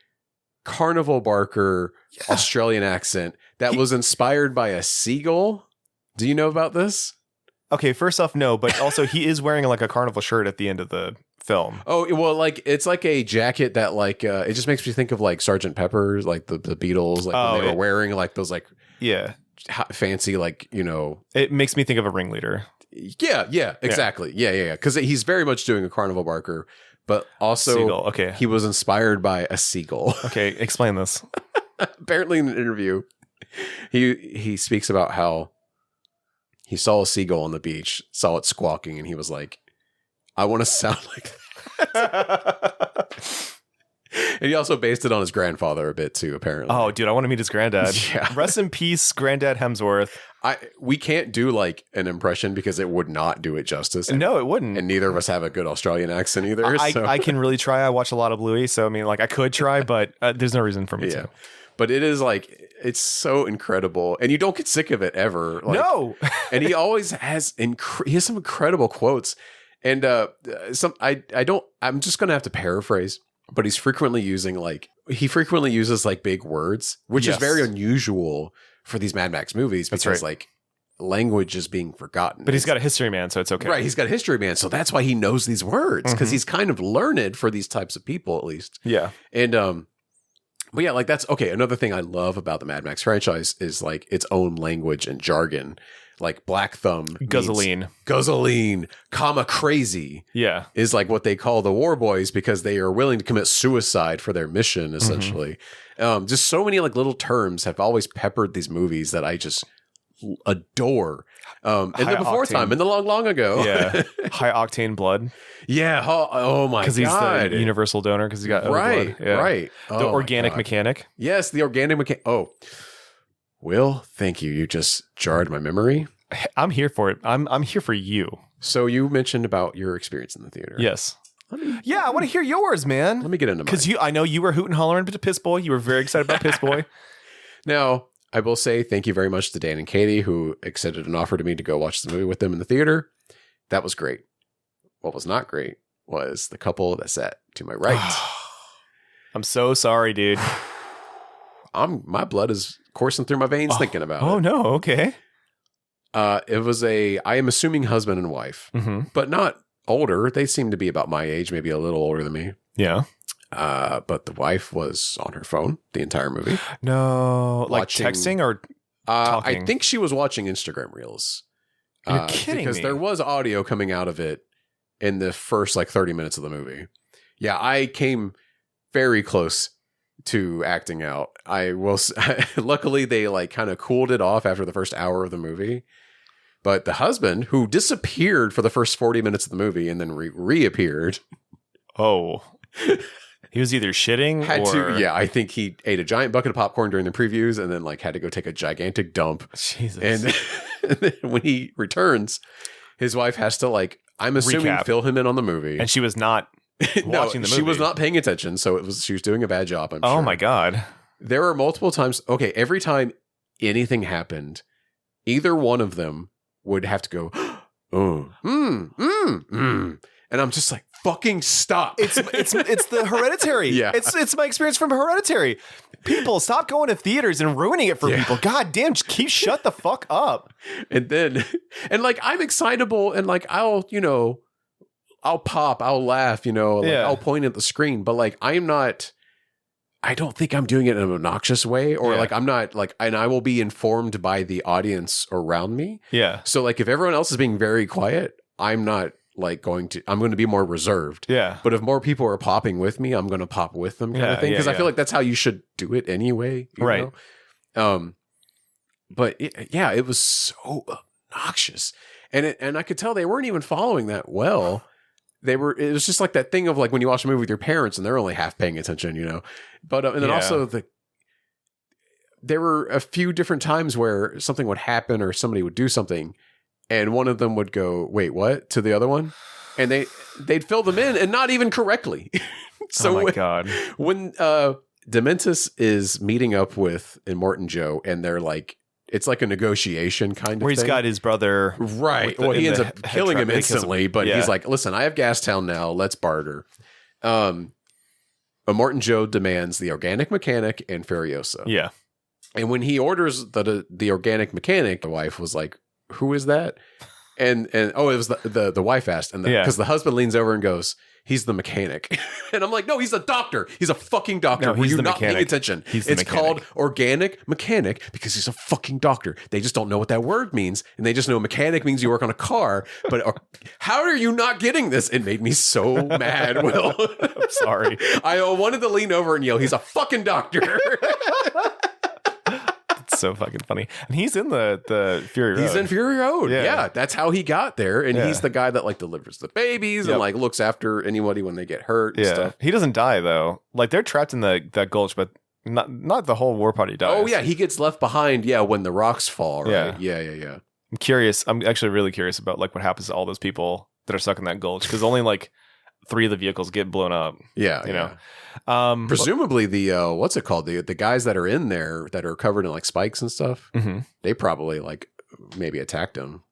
carnival barker Australian accent that was inspired by a seagull. Do you know about this? Okay, first off, no, but also he is wearing like a carnival shirt at the end of the film. Oh, well, like it's like a jacket that like it just makes me think of like Sgt. Pepper's, like the Beatles, like when they were wearing like those like fancy like, It makes me think of a ringleader. Yeah, exactly. Yeah. Because he's very much doing a carnival barker, but also seagull. Okay. He was inspired by a seagull. Okay, explain this. Apparently in an interview, he speaks about how he saw a seagull on the beach, saw it squawking, and he was like, I want to sound like that. And he also based it on his grandfather a bit too, apparently. Oh, dude, I want to meet his granddad. Yeah. Rest in peace, Granddad Hemsworth. We can't do like an impression because it would not do it justice. No, it wouldn't. And neither of us have a good Australian accent either. I can really try. I watch a lot of Bluey, so I mean, like I could try, but there's no reason for me to. But it is like, it's so incredible. And you don't get sick of it ever. Like, no. And he always has, he has some incredible quotes. And I'm just going to have to paraphrase, but he frequently uses like big words, which is very unusual for these Mad Max movies because like language is being forgotten. But he's got a history man, so it's okay. Right. He's got a history man. So that's why he knows these words because he's kind of learned for these types of people, at least. Yeah. And, but yeah, like that's okay. Another thing I love about the Mad Max franchise is like its own language and jargon. Like Black Thumb, guzzling, comma crazy. Yeah, is like what they call the war boys because they are willing to commit suicide for their mission. Essentially, just so many like little terms have always peppered these movies that I just adore. And then before time, in the long ago, high octane blood. Yeah. Oh my god. Because he's the universal donor. Because he's got right. Blood. Yeah. Right. The organic mechanic. Yes, the organic mechanic. Oh, Will, thank you. You just jarred my memory. I'm here for it. I'm here for you. So you mentioned about your experience in the theater. Yes. I want to hear yours, man. Let me get into mine. Because I know you were hooting and hollering to Piss Boy. You were very excited about Piss Boy. Now, I will say thank you very much to Dan and Katie who extended an offer to me to go watch the movie with them in the theater. That was great. What was not great was the couple that sat to my right. I'm so sorry, dude. My blood is coursing through my veins thinking about it. Oh no, okay. It was I am assuming husband and wife, but not older. They seem to be about my age, maybe a little older than me. Yeah. But the wife was on her phone the entire movie. No, like texting or talking? I think she was watching Instagram Reels. You're kidding me. Because there was audio coming out of it in the first like 30 minutes of the movie. Yeah, I came very close to acting out. I will. Luckily, they like kind of cooled it off after the first hour of the movie. But the husband, who disappeared for the first 40 minutes of the movie and then reappeared. Oh. He was either shitting I think he ate a giant bucket of popcorn during the previews and then like had to go take a gigantic dump. Jesus. And then when he returns, his wife has to like, I'm assuming fill him in on the movie. And she was not watching the movie. She was not paying attention, so she was doing a bad job, I'm sure. Oh my God. There were multiple times, every time anything happened, either one of them would have to go, and I'm just like, fucking stop. It's the Hereditary. Yeah. It's my experience from Hereditary. People, stop going to theaters and ruining it for people. God damn, just shut the fuck up. And then, and like, I'm excitable and like, I'll pop, I'll laugh, I'll point at the screen, but like, I don't think I'm doing it in an obnoxious way or like, I'm not like, and I will be informed by the audience around me. Yeah. So like, if everyone else is being very quiet, I'm not like I'm going to be more reserved. Yeah. But if more people are popping with me, I'm going to pop with them kind of thing. Because I feel like that's how you should do it anyway. You know? But it was so obnoxious. And I could tell they weren't even following that well. It was just like that thing of like when you watch a movie with your parents and they're only half paying attention, But and then also there were a few different times where something would happen or somebody would do something, and one of them would go, "Wait, what?" to the other one, and they'd fill them in and not even correctly. So oh my God, when Dementus is meeting up with Immortan Joe, and they're like, it's like a negotiation kind of where he's thing. got his brother. Right. Well, he ends up killing him instantly, but he's like, listen, I have Gastown now. Let's barter. Immortan Joe demands the organic mechanic and Furiosa. Yeah. And when he orders the organic mechanic, the wife was like, who is that? And it was the wife asked, and because the husband leans over and goes, he's the mechanic. And I'm like, no, he's a doctor. He's a fucking doctor. No, Were you not paying attention? It's called organic mechanic because he's a fucking doctor. They just don't know what that word means. And they just know mechanic means you work on a car. But how are you not getting this? It made me so mad, Will. I'm sorry. I wanted to lean over and yell, he's a fucking doctor. So fucking funny. And he's in the Fury Road. He's in Fury Road. Yeah. That's how he got there. And he's the guy that like delivers the babies and like looks after anybody when they get hurt and stuff. He doesn't die though. Like they're trapped in that gulch, but not the whole war party dies. Oh yeah, he gets left behind when the rocks fall, right? Yeah. I'm curious. I'm actually really curious about like what happens to all those people that are stuck in that gulch, because only like 3 of the vehicles get blown up. Yeah. You know. Presumably the what's it called? The guys that are in there that are covered in like spikes and stuff, they probably like maybe attacked him.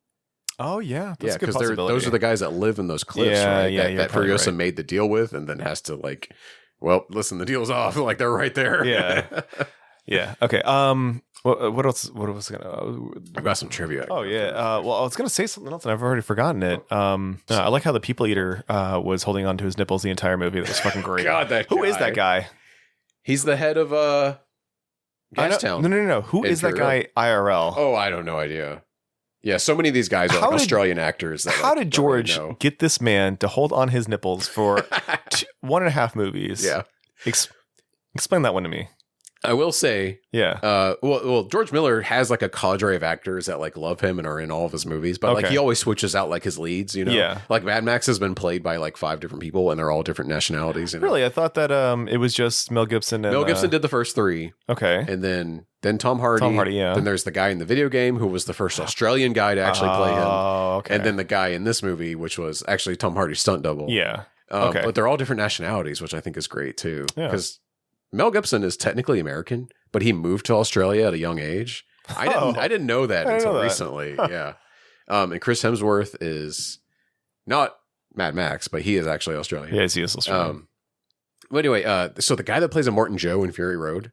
Oh yeah. That's a good because possibility. those are the guys that live in those cliffs, right? That Furiosa made the deal with and then has to like, well, listen, the deal's off. Like they're right there. Yeah. Yeah. Okay. What else? What was I've got some trivia. Oh yeah. Well, I was gonna say something else and I've already forgotten it. I like how the people eater was holding on to his nipples the entire movie. That was fucking great. God, who is that guy? He's the head of Gastown. No. Who is that guy IRL? Oh, I don't know idea. Yeah, so many of these guys are like Australian actors. How did George get this man to hold on his nipples for 1.5 movies? Yeah. Explain that one to me. I will say, well, George Miller has like a cadre of actors that like love him and are in all of his movies, but like he always switches out like his leads, Yeah. Like Mad Max has been played by like 5 different people and they're all different nationalities. Really? I thought that it was just Mel Gibson. And, Mel Gibson did the first 3. Okay. And then Tom Hardy. Yeah. Then there's the guy in the video game who was the first Australian guy to actually play him. Oh, okay. And then the guy in this movie, which was actually Tom Hardy's stunt double. Yeah. But they're all different nationalities, which I think is great too. Because Mel Gibson is technically American, but he moved to Australia at a young age. I didn't know that until recently. Yeah. And Chris Hemsworth is not Mad Max, but he is actually Australian. Yes, he is Australian. But anyway, so the guy that plays Immortan Joe in Fury Road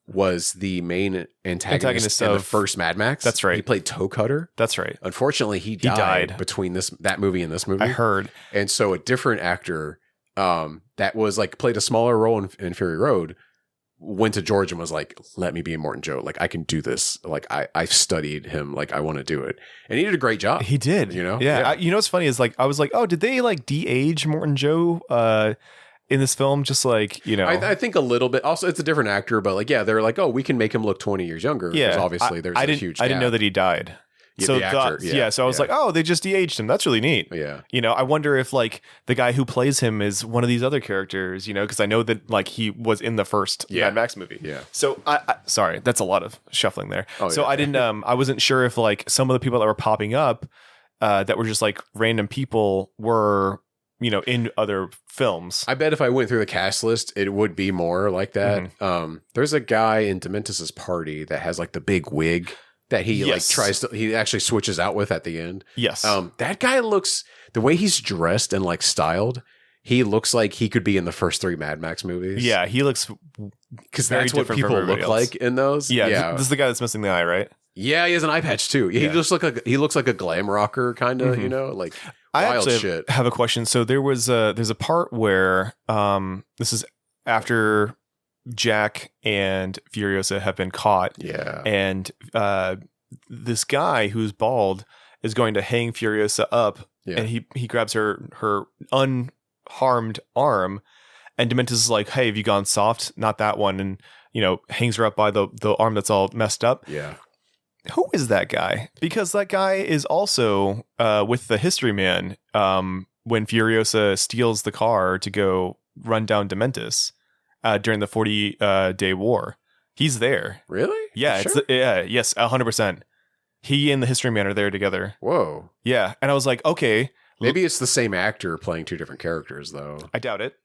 was the main antagonist in the first Mad Max. That's right. He played Toe Cutter. That's right. Unfortunately, he died between that movie and this movie. I heard. And so a different actor that was like played a smaller role in Fury Road went to George and was like, let me be Immortan Joe. Like I can do this. Like I've studied him. Like I want to do it. And he did a great job. He did. Yeah. What's funny is like, I was like, oh, did they like de-age Immortan Joe in this film? Just like, I think a little bit. Also, it's a different actor, but like, they're like, oh, we can make him look 20 years younger. Yeah. Because obviously there's a huge gap. I didn't know that he died. So the actor, so I was like, oh, they just de-aged him. That's really neat. Yeah. I wonder if like the guy who plays him is one of these other characters, because I know that like he was in the first Mad Max movie. Yeah. So I sorry, that's a lot of shuffling there. Oh, so I didn't I wasn't sure if like some of the people that were popping up that were just like random people were, in other films. I bet if I went through the cast list, it would be more like that. There's a guy in Dementus's party that has like the big wig that he he actually switches out with at the end. Yes. That guy looks, the way he's dressed and like styled, he looks like he could be in the first 3 Mad Max movies. Yeah, he looks, because that's what people look like in those. Yeah. This is the guy that's missing the eye, right? Yeah, he has an eye patch too. He looks like a glam rocker kind of, like I wild actually shit. have a question. So there's a part where this is after Jack and Furiosa have been caught. Yeah. And this guy who's bald is going to hang Furiosa up, and he grabs her unharmed arm, and Dementus is like, "Hey, have you gone soft? Not that one." And hangs her up by the arm that's all messed up. Yeah. Who is that guy? Because that guy is also with the History Man when Furiosa steals the car to go run down Dementus during the 40-day war. He's there. Really? Yeah. Sure? Yes, 100%. He and the History Man are there together. Whoa. Yeah. And I was like, okay. Maybe it's the same actor playing 2 different characters, though. I doubt it.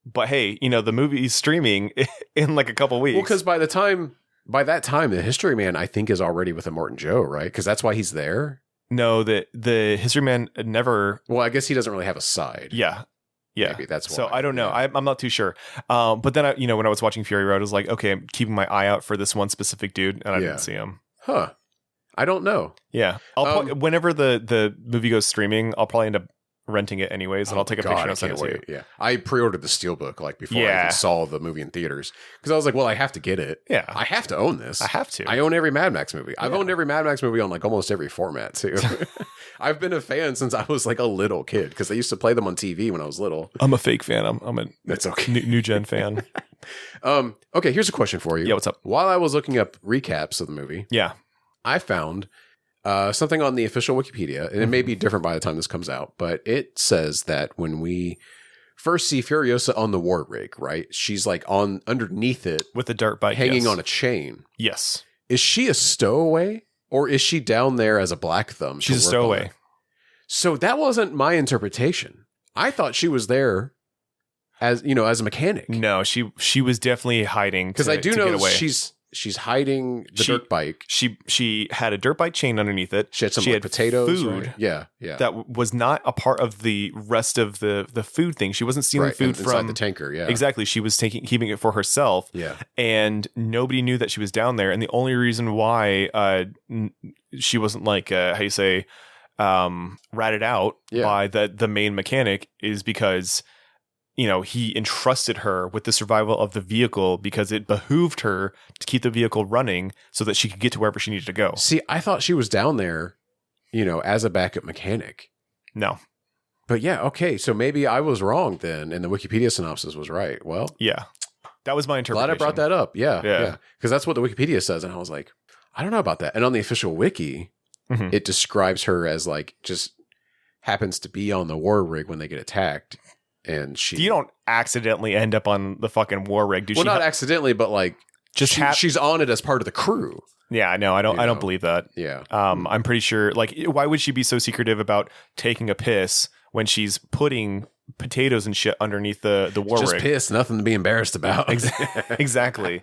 But hey, the movie's streaming in like a couple weeks. Well, because by that time, the History Man, I think, is already with Immortan Joe, right? Because that's why he's there. No, the History Man never. Well, I guess he doesn't really have a side. Yeah. Maybe that's why. So I don't know. I'm not too sure. But then when I was watching Fury Road, I was like, okay, I'm keeping my eye out for this one specific dude, and I didn't see him. Huh. I don't know. Yeah. Whenever the movie goes streaming, I'll probably end up renting it anyways, and I'll take a picture and I'll send it to you. Yeah. I pre-ordered the Steelbook before I even saw the movie in theaters, because I was like, well, I have to get it. Yeah. I have to own this. I have to. I own every Mad Max movie. I've owned every Mad Max movie on like almost every format too. I've been a fan since I was like a little kid, because they used to play them on TV when I was little. I'm a fake fan. I'm a That's okay. new gen fan. Okay, here's a question for you. Yeah, what's up? While I was looking up recaps of the movie, I found something on the official Wikipedia, and it may be different by the time this comes out, but it says that when we first see Furiosa on the war rig, right? She's like underneath it with a dirt bike, hanging on a chain. Yes. Is she a stowaway, or is she down there as a black thumb? She's a stowaway. So that wasn't my interpretation. I thought she was there as a mechanic. No, she was definitely hiding, because I do know she's hiding the dirt bike. She had a dirt bike chain underneath it. She had some potatoes, food. Right? Yeah. That was not a part of the rest of the food thing. She wasn't stealing food inside the tanker. Yeah, exactly. She was keeping it for herself. Yeah, and nobody knew that she was down there. And the only reason why she wasn't like how you say ratted out by the main mechanic is because he entrusted her with the survival of the vehicle, because it behooved her to keep the vehicle running so that she could get to wherever she needed to go. See, I thought she was down there, as a backup mechanic. No. But yeah, okay. So maybe I was wrong then, and the Wikipedia synopsis was right. Well, yeah. That was my interpretation. Glad I brought that up. Yeah. Because that's what the Wikipedia says. And I was like, I don't know about that. And on the official wiki, it describes her as like just happens to be on the war rig when they get attacked. And you don't accidentally end up on the fucking war rig, do well, not accidentally, but like she's on it as part of the crew. Yeah, no, I don't believe that. Yeah. I'm pretty sure, like, why would she be so secretive about taking a piss when she's putting potatoes and shit underneath the war rig? Just piss, nothing to be embarrassed about. Exactly.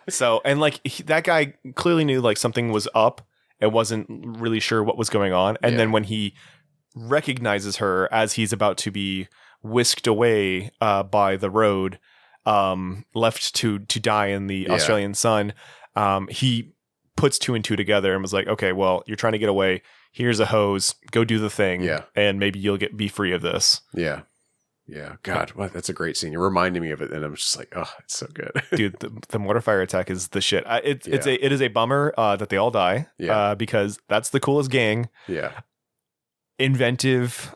So, and like that guy clearly knew like something was up and wasn't really sure what was going on. And then when he recognizes her as he's about to be whisked away by the road, left to die in the Australian sun, he puts 2 and 2 together and was like, okay, well, you're trying to get away. Here's a hose. Go do the thing. And maybe you'll be free of this. Yeah. God, that's a great scene. You're reminding me of it, and I'm just like, oh, it's so good. Dude, the mortar fire attack is the shit. It is a bummer that they all die. Because that's the coolest gang. Yeah. Inventive,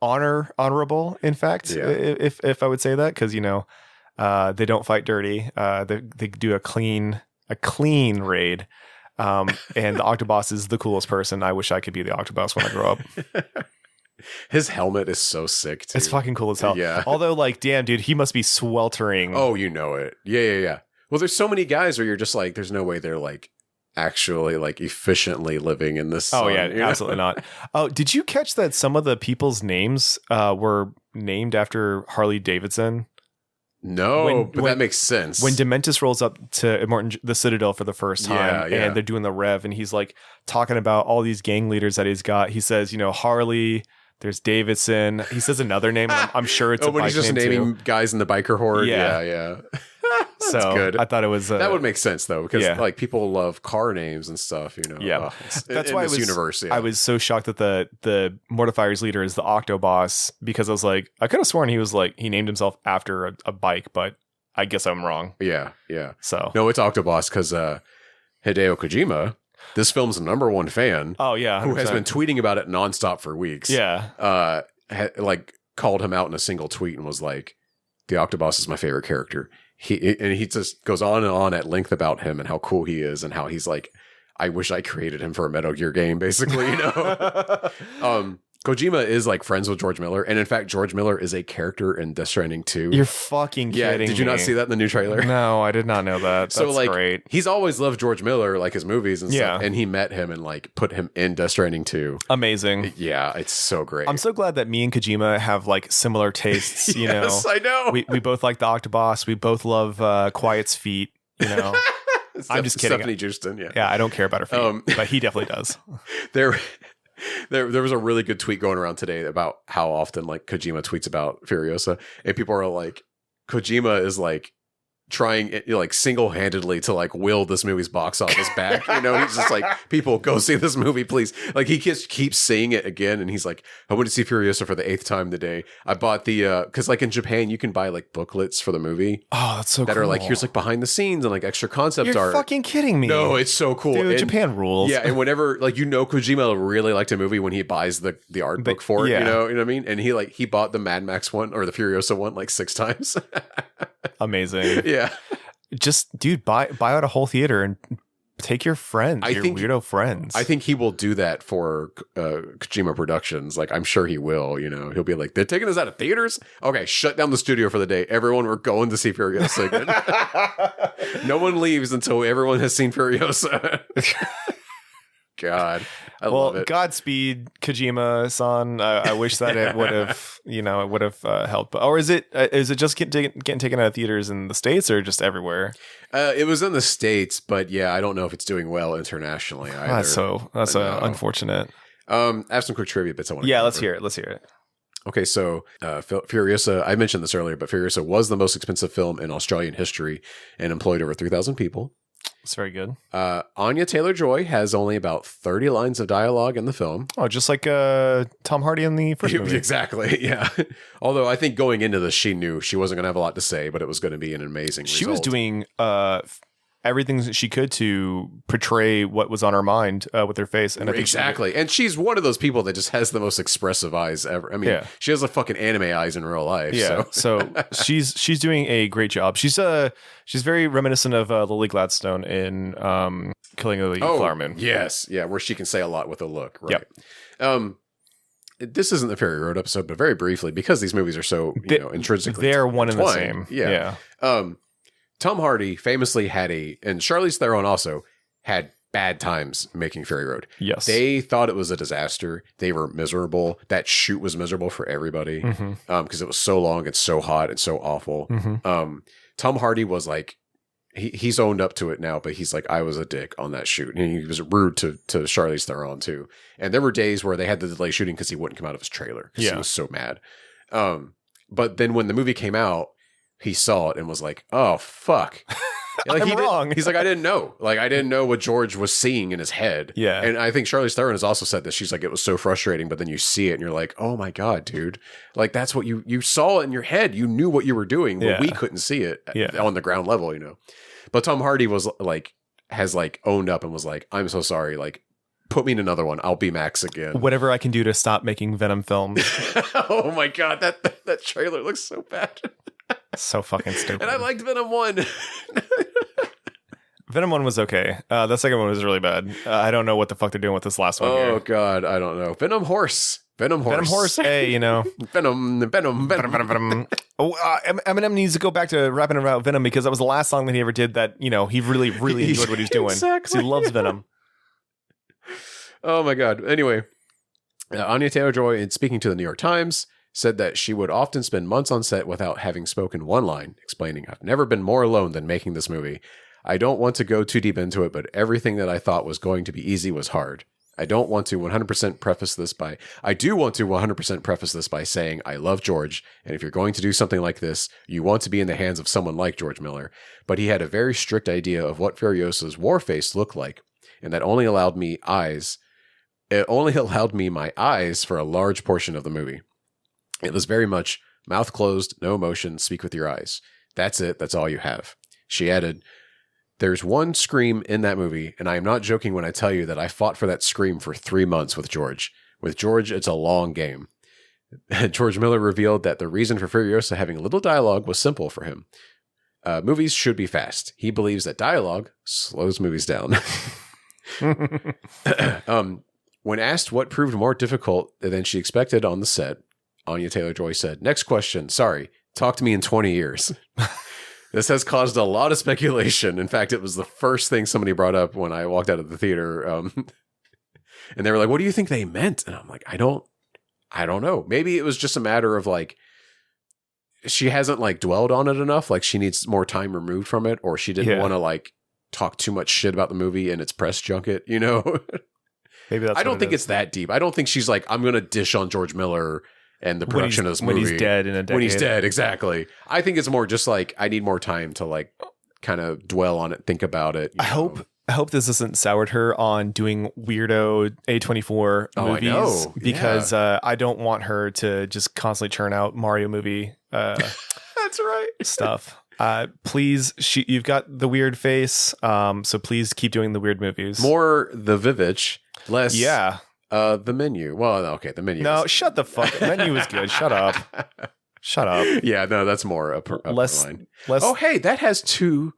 honorable, in fact, if I would say that, because they don't fight dirty. They do a clean raid. And the Octoboss is the coolest person. I wish I could be the Octoboss when I grow up. His helmet is so sick too. It's fucking cool as hell. Yeah. Although, like, damn, dude, he must be sweltering. Oh, you know it. Yeah. Well, there's so many guys where you're just like, there's no way they're like actually like efficiently living in this sun, absolutely not. Oh, did you catch that some of the people's names were named after Harley Davidson? No, but that makes sense. When Dementis rolls up to the Citadel for the first time, and they're doing the rev, and he's like talking about all these gang leaders that he's got. He says, Harley, there's Davidson. He says another name. I'm sure it's a when bike he's just name naming too. Guys in the biker horde. Yeah. So good. I thought it was that would make sense though, because like people love car names and stuff. Yeah, that's why this universe. I was so shocked that the Mortifier's leader is the Octoboss, because I was like, I could have sworn he named himself after a bike, but I guess I'm wrong. Yeah. So no, it's Octoboss because Hideo Kojima, this film's #1 fan. Oh yeah, 100%. Who has been tweeting about it nonstop for weeks. Yeah, like called him out in a single tweet and was like, "The Octoboss is my favorite character." He just goes on and on at length about him and how cool he is and how he's like, I wish I created him for a Metal Gear game, basically. Kojima is like friends with George Miller, and in fact, George Miller is a character in Death Stranding 2. You're fucking kidding me. Did you not see that in the new trailer? No, I did not know that. That's so like, great. He's always loved George Miller, like his movies and stuff, and he met him and like put him in Death Stranding 2. Amazing. Yeah, it's so great. I'm so glad that me and Kojima have like similar tastes. Yes, I know. We both like the Octoboss. We both love Quiet's feet. I'm just kidding. Stephanie Houston. Yeah, I don't care about her feet, but he definitely does. There was a really good tweet going around today about how often like Kojima tweets about Furiosa, and people are like, Kojima is like trying like single-handedly to like will this movie's box office back. He's just like, people go see this movie, please. Like he just keeps saying it again, and he's like, I went to see Furiosa for the 8th time today. I bought the because like in Japan you can buy like booklets for the movie. Oh, that's so cool. That are like, here's like behind the scenes and like extra concept art. You're fucking kidding me. No, it's so cool. Dude, Japan rules. Yeah, and whenever like Kojima really liked a movie when he buys the art book for it. You know what I mean? And he bought the Mad Max one or the Furiosa one like 6 times. Amazing. Yeah. Just, dude, buy out a whole theater and take your friends, your weirdo friends. I think he will do that for Kojima Productions. Like, I'm sure he will, He'll be like, they're taking us out of theaters? Okay, shut down the studio for the day. Everyone, we're going to see Furiosa again. No one leaves until everyone has seen Furiosa. God, I love it. Godspeed, Kojima-san. I wish that it would have, it would have helped. Or is it just getting taken out of theaters in the States or just everywhere? It was in the States, but yeah, I don't know if it's doing well internationally either. That's unfortunate. I have some quick trivia bits I want to let's hear it. Okay, so Furiosa, I mentioned this earlier, but Furiosa was the most expensive film in Australian history and employed over 3,000 people. It's very good. Anya Taylor Joy has only about 30 lines of dialogue in the film. Oh, just like Tom Hardy in the first movie. Exactly, yeah. Although I think going into this, she knew she wasn't going to have a lot to say, but it was going to be an amazing result. She was doing everything that she could to portray what was on her mind with her face. And exactly. And she's one of those people that just has the most expressive eyes ever. I mean, she has a fucking anime eyes in real life. Yeah. So she's doing a great job. She's very reminiscent of Lily Gladstone in Killing of the Flower Moon. Yes. Yeah. Where she can say a lot with a look. Right. Yep. This isn't the Fury Road episode, but very briefly, because these movies are so intrinsically they're one and the same. Yeah. Tom Hardy famously and Charlize Theron also had bad times making Fury Road. Yes. They thought it was a disaster. They were miserable. That shoot was miserable for everybody because it was so long and so hot and so awful. Mm-hmm. Tom Hardy was like, he's owned up to it now, but he's like, I was a dick on that shoot. And he was rude to Charlize Theron too. And there were days where they had to delay shooting because he wouldn't come out of his trailer because he was so mad. But then when the movie came out, he saw it and was like, "Oh fuck!" Like, I'm wrong. He's like, "I didn't know. Like, I didn't know what George was seeing in his head." Yeah. And I think Charlize Theron has also said this. She's like, "It was so frustrating, but then you see it and you're like, oh my god, dude! Like that's what you saw it in your head. You knew what you were doing, but we couldn't see it on the ground level, But Tom Hardy has owned up and was like, "I'm so sorry. Like, put me in another one. I'll be Max again. Whatever I can do to stop making Venom films." Oh my god, that trailer looks so bad. So fucking stupid. And I liked Venom 1. Venom 1 was okay. The second one was really bad. I don't know what the fuck they're doing with this last one. Oh, God. I don't know. Venom Horse. Hey, you know. Venom. Oh, Eminem needs to go back to rapping about Venom because that was the last song that he ever did that, you know, he really, really enjoyed what he was doing. Exactly. He loves Venom. Oh, my God. Anyway, Anya Taylor Joy, in speaking to the New York Times, said that she would often spend months on set without having spoken one line, explaining, "I've never been more alone than making this movie. I don't want to go too deep into it, but everything that I thought was going to be easy was hard. I do want to 100% preface this by saying I love George, and if you're going to do something like this, you want to be in the hands of someone like George Miller, but he had a very strict idea of what Furiosa's war face looked like, and that only allowed me my eyes for a large portion of the movie. It was very much mouth closed, no emotion, speak with your eyes. That's it. That's all you have." She added, "There's one scream in that movie, and I am not joking when I tell you that I fought for that scream for 3 months with George. With George, it's a long game." George Miller revealed that the reason for Furiosa having little dialogue was simple for him. Movies should be fast. He believes that dialogue slows movies down. When asked what proved more difficult than she expected on the set, Anya Taylor Joy said, "Next question. Sorry. Talk to me in 20 years. This has caused a lot of speculation. In fact, it was the first thing somebody brought up when I walked out of the theater. And they were like, "What do you think they meant?" And I'm like, I don't know. Maybe it was just a matter of like, she hasn't like dwelled on it enough. Like she needs more time removed from it, or she didn't want to like talk too much shit about the movie and its press junket, you know? Maybe that's I don't think it's that deep. I don't think she's like, I'm going to dish on George Miller and the production of this movie. When he's dead in a decade. When he's dead, exactly. I think it's more just like, I need more time to like kind of dwell on it, think about it. I hope this hasn't soured her on doing weirdo A24 movies. I know. Because I don't want her to just constantly churn out Mario movie That's right. stuff. Please, you've got the weird face, so please keep doing the weird movies. More the Vivitch, less the Menu. Well, okay, the Menu. No, shut the fuck. The Menu is good. Shut up. Yeah, no, that's more up less. Oh, hey, that has 2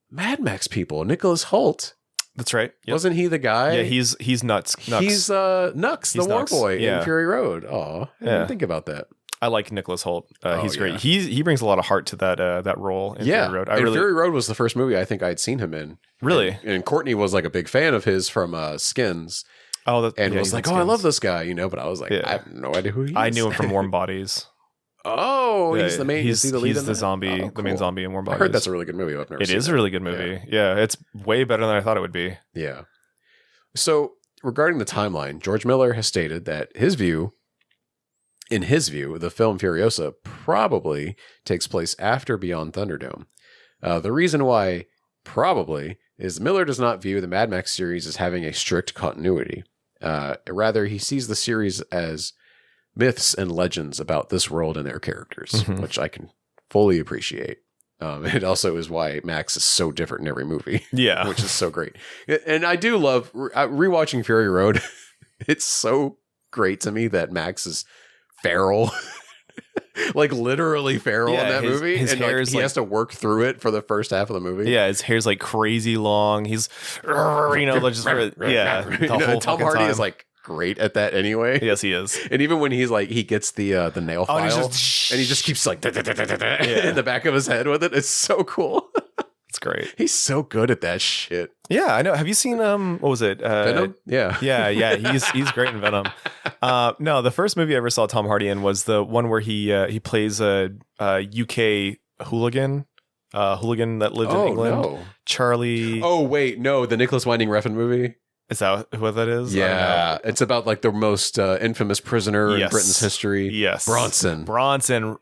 Mad Max people. Nicholas Hoult. That's right. Yep. Wasn't he the guy? Yeah, he's Nuts. He's Nux, the war boy in Fury Road. Oh, I didn't think about that. I like Nicholas Hoult. He's great. He brings a lot of heart to that role in Fury Road. Fury Road was the first movie I think I'd seen him in. Really? And Courtney was like a big fan of his from Skins. Oh, and was like, "Oh, I love this guy," you know. But I was like, I have no idea who he is. I knew him from Warm Bodies. Oh, he's the main. He's the lead. He's the zombie, cool. the main zombie in Warm Bodies. I heard that's a really good movie. I've never seen it. It is a really good movie. Yeah, it's way better than I thought it would be. Yeah. So regarding the timeline, George Miller has stated that in his view, the film Furiosa probably takes place after Beyond Thunderdome. The reason why probably is Miller does not view the Mad Max series as having a strict continuity. Rather, he sees the series as myths and legends about this world and their characters, which I can fully appreciate. It also is why Max is so different in every movie. Yeah. Which is so great. And I do love rewatching Fury Road. It's so great to me that Max is feral. Like literally feral in that movie. His hair is he has to work through it for the first half of the movie. Yeah, his hair's like crazy long. He's, just Tom Hardy is like great at that anyway. Yes, he is. And even when he's like, he gets the nail file and he just keeps like in the back of his head with it. It's so cool. It's great. He's so good at that shit. Yeah, I know. Have you seen what was it? Venom? Yeah. Yeah. He's great in Venom. No, the first movie I ever saw Tom Hardy in was the one where he plays a UK hooligan. Hooligan that lived in England. No. Charlie. Oh wait, no, the Nicholas Winding Refn movie. Is that what that is? Yeah, it's about like the most infamous prisoner in Britain's history. Yes, Bronson,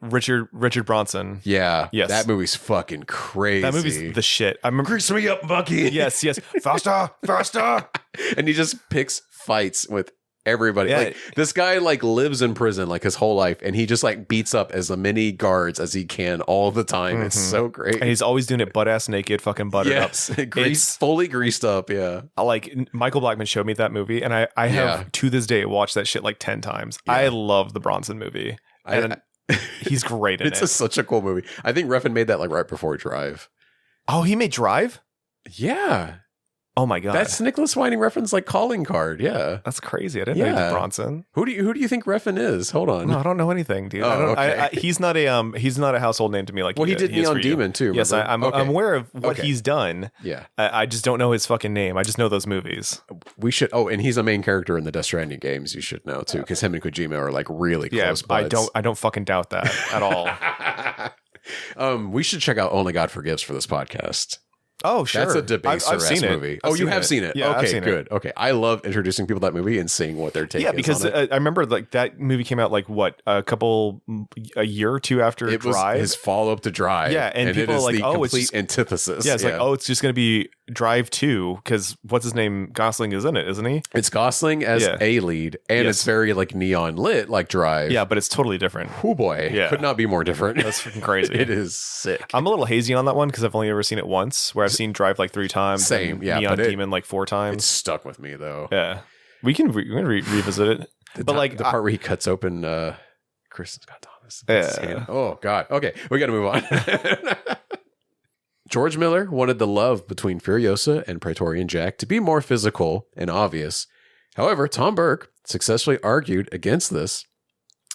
Richard Bronson. Yeah, yes, that movie's fucking crazy. That movie's the shit. I remember. Grease me up, Bucky. Yes, faster. And he just picks fights with everybody. Yeah. Like this guy like lives in prison like his whole life, and he just like beats up as many guards as he can all the time. It's so great, and he's always doing it butt ass naked, fucking buttered up. It's fully greased up. Yeah, like Michael Blackman showed me that movie, and I have to this day watched that shit like 10 times. Yeah. I love the Bronson movie. He's great in it. It's such a cool movie. I think Refn made that like right before Drive. Oh, he made Drive? Yeah. Oh my god, that's Nicholas Winding Refn's like calling card. Yeah, that's crazy. I didn't know he did Bronson. Who do you think Refn is? Hold on. No, I don't know anything, dude. He's not a household name to me. Like, well, he did Neon Demon too. Remember? Yes, I'm aware of what he's done. Yeah, I just don't know his fucking name. I just know those movies. We should. Oh, and he's a main character in the Death Stranding games. You should know too, because him and Kojima are like really close buds. I don't fucking doubt that at all. We should check out Only God Forgives for this podcast. Oh, sure. That's a Debaser movie. You have seen it. Yeah, okay, good. Okay. I love introducing people to that movie and seeing what their take is. Yeah, because I remember like that movie came out like what, a year or two after it Drive. Was his follow-up to Drive. Yeah, and people it is are like, the complete antithesis. Yeah, it's like, it's just going to be Drive 2 because what's his name? Gosling is in it, isn't he? It's Gosling as a lead, and it's very like neon lit like Drive. Yeah, but it's totally different. Oh boy. Yeah. Could not be more different. That's freaking crazy. It is sick. I'm a little hazy on that one because I've only ever seen it once, where I've seen Drive like 3 times. Same, yeah. Neon Demon like 4 times. It's stuck with me though. Yeah. We can revisit it. But like the part where he cuts open Kristen Scott Thomas. Yeah. Oh god. Okay, we got to move on. George Miller wanted the love between Furiosa and Praetorian Jack to be more physical and obvious. However, Tom Burke successfully argued against this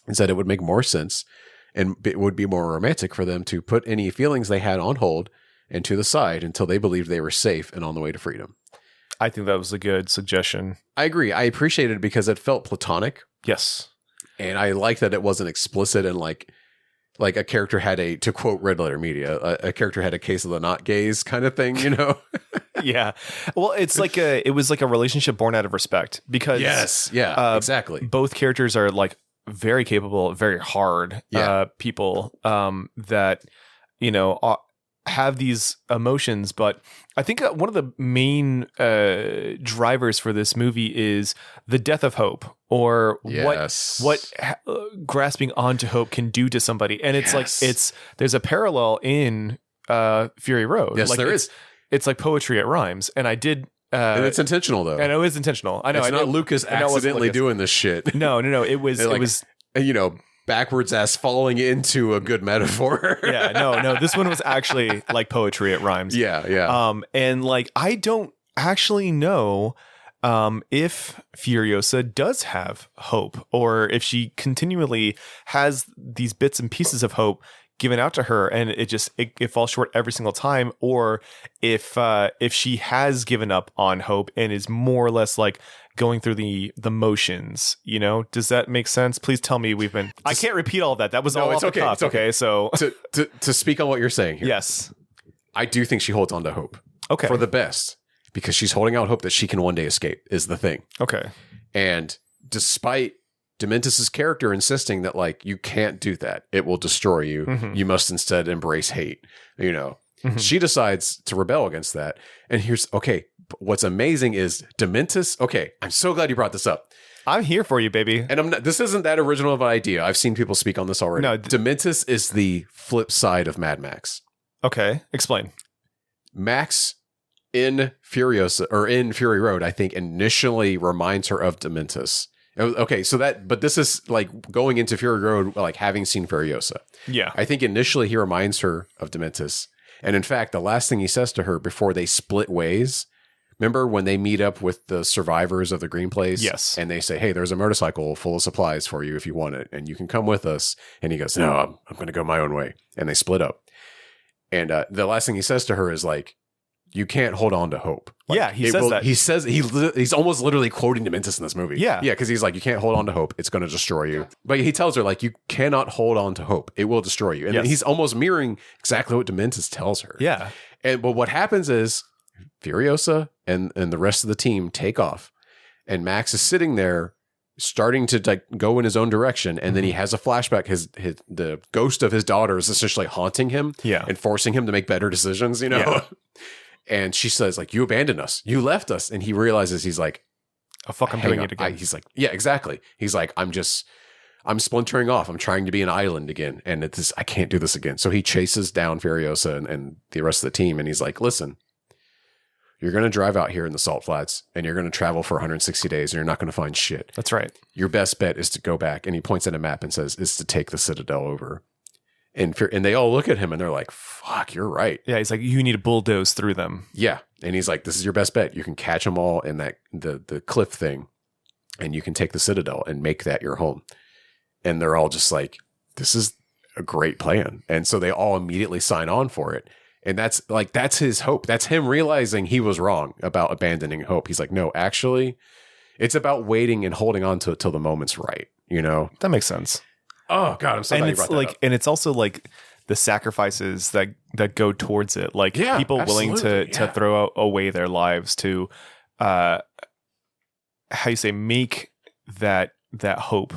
and said it would make more sense and it would be more romantic for them to put any feelings they had on hold and to the side until they believed they were safe and on the way to freedom. I think that was a good suggestion. I agree. I appreciated it because it felt platonic. Yes. And I like that it wasn't explicit and like a character had to quote Red Letter Media, a character had a case of the not gays kind of thing, you know? Yeah. Well, it was like a relationship born out of respect because yes. Yeah, exactly. Both characters are like very capable, very hard people that, you know, have these emotions. But I think one of the main drivers for this movie is the death of hope, or what grasping onto hope can do to somebody. And it's like there's a parallel in Fury Road. Yes, like there is. It's like poetry at rhymes, and I did. And it's intentional though. I know it's intentional. I know it's not Lucas accidentally doing this shit. No. It was. It was. You know, backwards ass falling into a good metaphor. Yeah, no. This one was actually like poetry at rhymes. Yeah. And like I don't actually know if Furiosa does have hope, or if she continually has these bits and pieces of hope given out to her and it falls short every single time, or if she has given up on hope and is more or less like going through the motions, you know. Does that make sense? Please tell me I can't repeat all of that. That was all off the cuff. It's okay. So to speak on what you're saying here. Yes. I do think she holds on to hope. Okay. For the best. Because she's holding out hope that she can one day escape is the thing. Okay. And despite Dementis' character insisting that like you can't do that, it will destroy you. Mm-hmm. You must instead embrace hate. You know, she decides to rebel against that. And what's amazing is Dementis. Okay, I'm so glad you brought this up. I'm here for you, baby. And this isn't that original of an idea. I've seen people speak on this already. No, Dementis is the flip side of Mad Max. Okay, explain. Max in Furiosa or in Fury Road, I think initially reminds her of Dementis. Okay, but this is like going into Fury Road, like having seen Furiosa. Yeah. I think initially he reminds her of Dementis. And in fact, the last thing he says to her before they split ways, remember when they meet up with the survivors of the Green Place? Yes. And they say, hey, there's a motorcycle full of supplies for you if you want it, and you can come with us. And he goes, no, I'm going to go my own way. And they split up. And the last thing he says to her is like, you can't hold on to hope. Like, yeah, he says that. He says he's almost literally quoting Dementis in this movie. Yeah, because he's like, you can't hold on to hope; it's going to destroy you. But he tells her like, you cannot hold on to hope; it will destroy you. And he's almost mirroring exactly what Dementis tells her. Yeah. But what happens is Furiosa and the rest of the team take off, and Max is sitting there, starting to like go in his own direction, and then he has a flashback. The ghost of his daughter is essentially haunting him, and forcing him to make better decisions. You know. Yeah. And she says, like, you abandoned us. You left us. And he realizes he's like, oh, fuck, I'm doing it again. He's like, yeah, exactly. He's like, I'm splintering off. I'm trying to be an island again. And I can't do this again. So he chases down Furiosa and the rest of the team. And he's like, listen, you're going to drive out here in the Salt Flats and you're going to travel for 160 days and you're not going to find shit. That's right. Your best bet is to go back. And he points at a map and says, is to take the Citadel over. And they all look at him and they're like, fuck, you're right. Yeah, he's like, you need to bulldoze through them. Yeah. And he's like, this is your best bet. You can catch them all in that the cliff thing, and you can take the Citadel and make that your home. And they're all just like, this is a great plan. And so they all immediately sign on for it. And that's his hope. That's him realizing he was wrong about abandoning hope. He's like, no, actually, it's about waiting and holding on to it till the moment's right. You know? That makes sense. Oh God, I'm so glad you brought that up. And it's also like the sacrifices that go towards it. Like people willing to throw away their lives to make that hope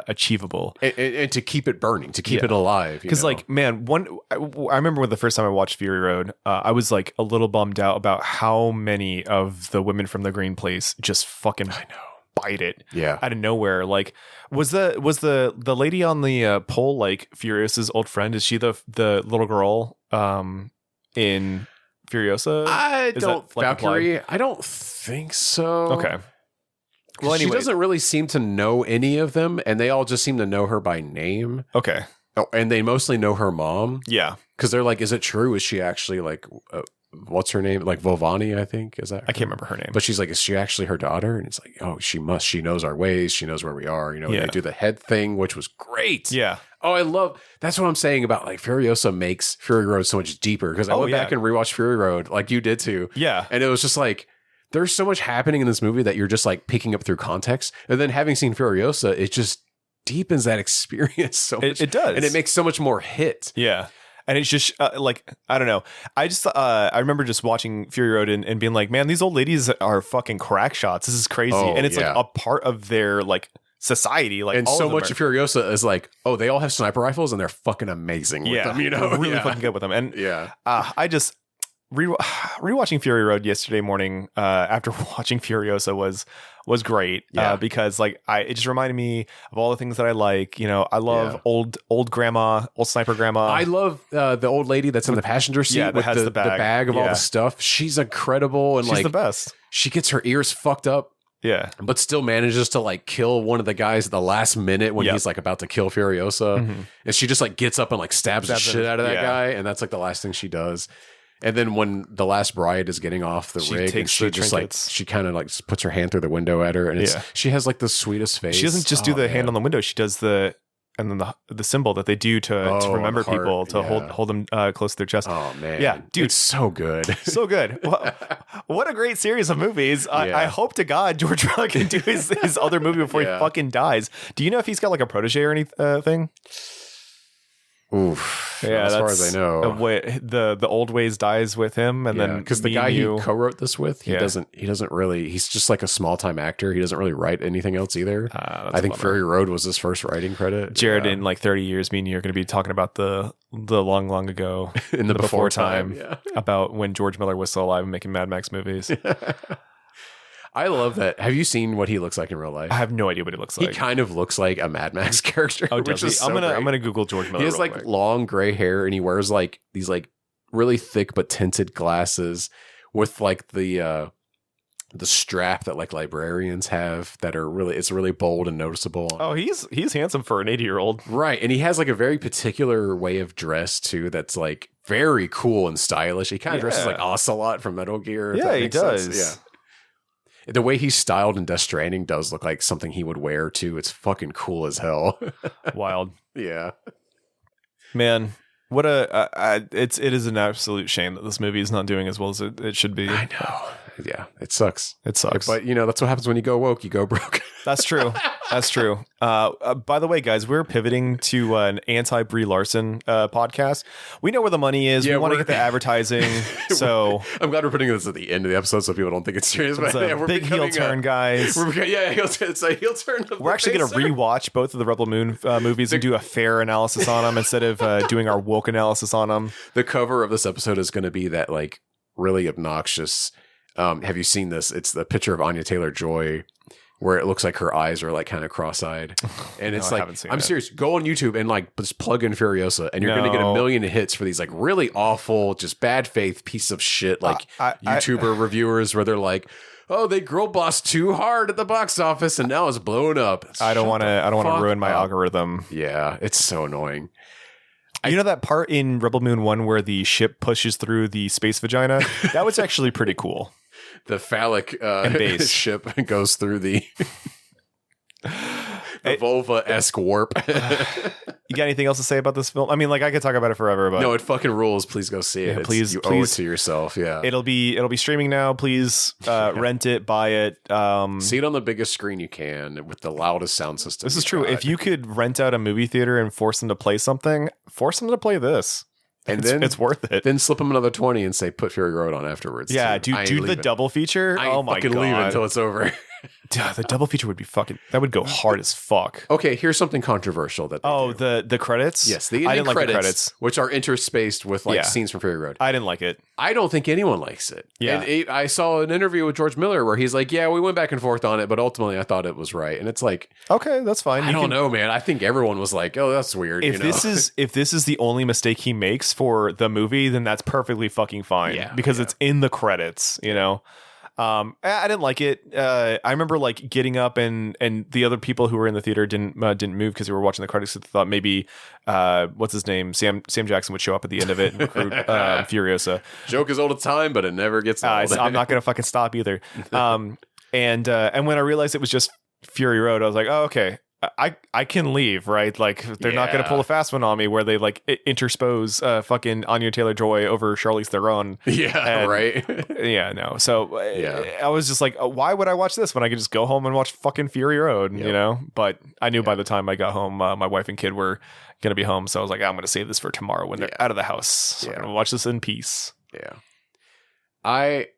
achievable and to keep it burning, to keep it alive. Because like, man, I remember when the first time I watched Fury Road, I was like a little bummed out about how many of the women from the Green Place just fucking bite it out of nowhere. Like, was the lady on the pole like Furiosa's old friend? Is she the little girl in Furiosa? Valkyrie? I don't think so. Okay. Well, anyway, she doesn't really seem to know any of them, and they all just seem to know her by name. Okay. Oh, and they mostly know her mom. Yeah. Because they're like, is it true? Is she actually like, what's her name? Like Vovani, I think. Is that? I can't remember her name. But she's like, is she actually her daughter? And it's like, oh, she must. She knows our ways. She knows where we are. You know, and they do the head thing, which was great. Yeah. Oh, that's what I'm saying about like Furiosa makes Fury Road so much deeper. Because I went back and rewatched Fury Road like you did too. Yeah. And it was just like, there's so much happening in this movie that you're just like picking up through context. And then having seen Furiosa, it just deepens that experience so much. It does. And it makes so much more hit. Yeah. And it's just like, I don't know. I remember just watching Fury Road and being like, man, these old ladies are fucking crack shots. This is crazy. And it's like a part of their like society. Like, and so much of Furiosa is like, oh, they all have sniper rifles and they're fucking amazing with them, you know? Really fucking good with them. And I just rewatching Fury Road yesterday morning after watching Furiosa was great because like it just reminded me of all the things that I like. You know, I love old grandma, old sniper grandma. I love the old lady that's in the passenger seat with the bag of all the stuff. She's incredible, and she's the best. She gets her ears fucked up. Yeah. But still manages to like kill one of the guys at the last minute when he's like about to kill Furiosa. Mm-hmm. And she just like gets up and like stabs the shit out of that guy. And that's like the last thing she does. And then when the last bride is getting off the rig, and she just trinkets. Like, she kind of like puts her hand through the window at her. And she has like the sweetest face. She doesn't just do the hand on the window. She does and then the symbol that they do to remember people, to hold them close to their chest. Oh man, yeah, dude, it's so good, so good. What a great series of movies. I hope to God George Miller can do his other movie before he fucking dies. Do you know if he's got like a protege or anything? Oof. Yeah, as far as I know, the old ways dies with him, and then because the guy he co-wrote this with, he doesn't really. He's just like a small time actor. He doesn't really write anything else either. I think Fury Road was his first writing credit. Jared, in like 30 years, me and you are going to be talking about the long ago in the before time about when George Miller was still alive and making Mad Max movies. I love that. Have you seen what he looks like in real life? I have no idea what he looks like. He kind of looks like a Mad Max character. Oh, does he? I'm gonna Google George Miller. He has like long gray hair, and he wears like these like really thick but tinted glasses with like the strap that like librarians have that are it's really bold and noticeable. Oh, he's handsome for an 80-year-old, right? And he has like a very particular way of dress too. That's like very cool and stylish. He kind of dresses like Ocelot from Metal Gear. Yeah, he does. Sense. Yeah. The way he's styled in Death Stranding does look like something he would wear too. It's fucking cool as hell. Wild. Yeah. Man, what it is an absolute shame that this movie is not doing as well as it should be. I know. Yeah, it sucks. It sucks. But you know, that's what happens when you go woke, you go broke. That's true. That's true. By the way, guys, we're pivoting to an anti-Brie Larson podcast. We know where the money is. We want to get the advertising. So I'm glad we're putting this at the end of the episode so people don't think it's serious. It's but we're big heel turn, guys. It's a heel turn. We're actually going to rewatch both of the Rebel Moon movies and do a fair analysis on them instead of doing our woke analysis on them. The cover of this episode is going to be that like really obnoxious. Have you seen this? It's the picture of Anya Taylor Joy where it looks like her eyes are like kind of cross-eyed. And it's like, I'm serious. Go on YouTube and like just plug in Furiosa and you're going to get a million hits for these like really awful, just bad faith piece of shit like YouTuber reviewers where they're like, oh, they girl bossed too hard at the box office and now it's blowing up. I don't want to ruin my algorithm. Yeah, it's so annoying. You know that part in Rebel Moon 1 where the ship pushes through the space vagina? That was actually pretty cool. The phallic ship goes through the vulva-esque warp. You got anything else to say about this film? I mean, like, I could talk about it forever, but no, it fucking rules. Please go see it. Yeah, please, you owe it to yourself. Yeah, it'll be streaming now. Please rent it, buy it. See it on the biggest screen you can with the loudest sound system. This is true. If you could rent out a movie theater and force them to play something, force them to play this. And then it's worth it. Then slip them another 20 and say, put Fury Road on afterwards. Yeah, do the double feature. Oh my God. Leave it until it's over. Dude, the double feature would be that would go hard as fuck. Okay, here's something controversial that the credits? Yes, the ending credits, which are interspaced with scenes from Fury Road. I didn't like it. I don't think anyone likes it. Yeah. And I saw an interview with George Miller where he's like, yeah, we went back and forth on it, but ultimately I thought it was right. And it's like, okay, that's fine. I don't know, man. I think everyone was like, oh, that's weird. If this is the only mistake he makes for the movie, then that's perfectly fucking fine. Yeah, because it's in the credits, you know? I didn't like it. I remember like getting up and the other people who were in the theater didn't move because they were watching the credits. They thought maybe what's his name, Sam Jackson would show up at the end of it and recruit Furiosa. Joke is old at time, but it never gets old. I'm not gonna fucking stop either. And when I realized it was just Fury Road, I was like, oh, okay. I can leave, right? Like they're not going to pull a fast one on me where they like interpose fucking Anya Taylor Joy over Charlize Theron. Yeah, right. Yeah, no. So I was just like, why would I watch this when I could just go home and watch fucking Fury Road? You know. But I knew by the time I got home, my wife and kid were going to be home, so I was like, I'm going to save this for tomorrow when they're out of the house. So I'm going to watch this in peace. Yeah. I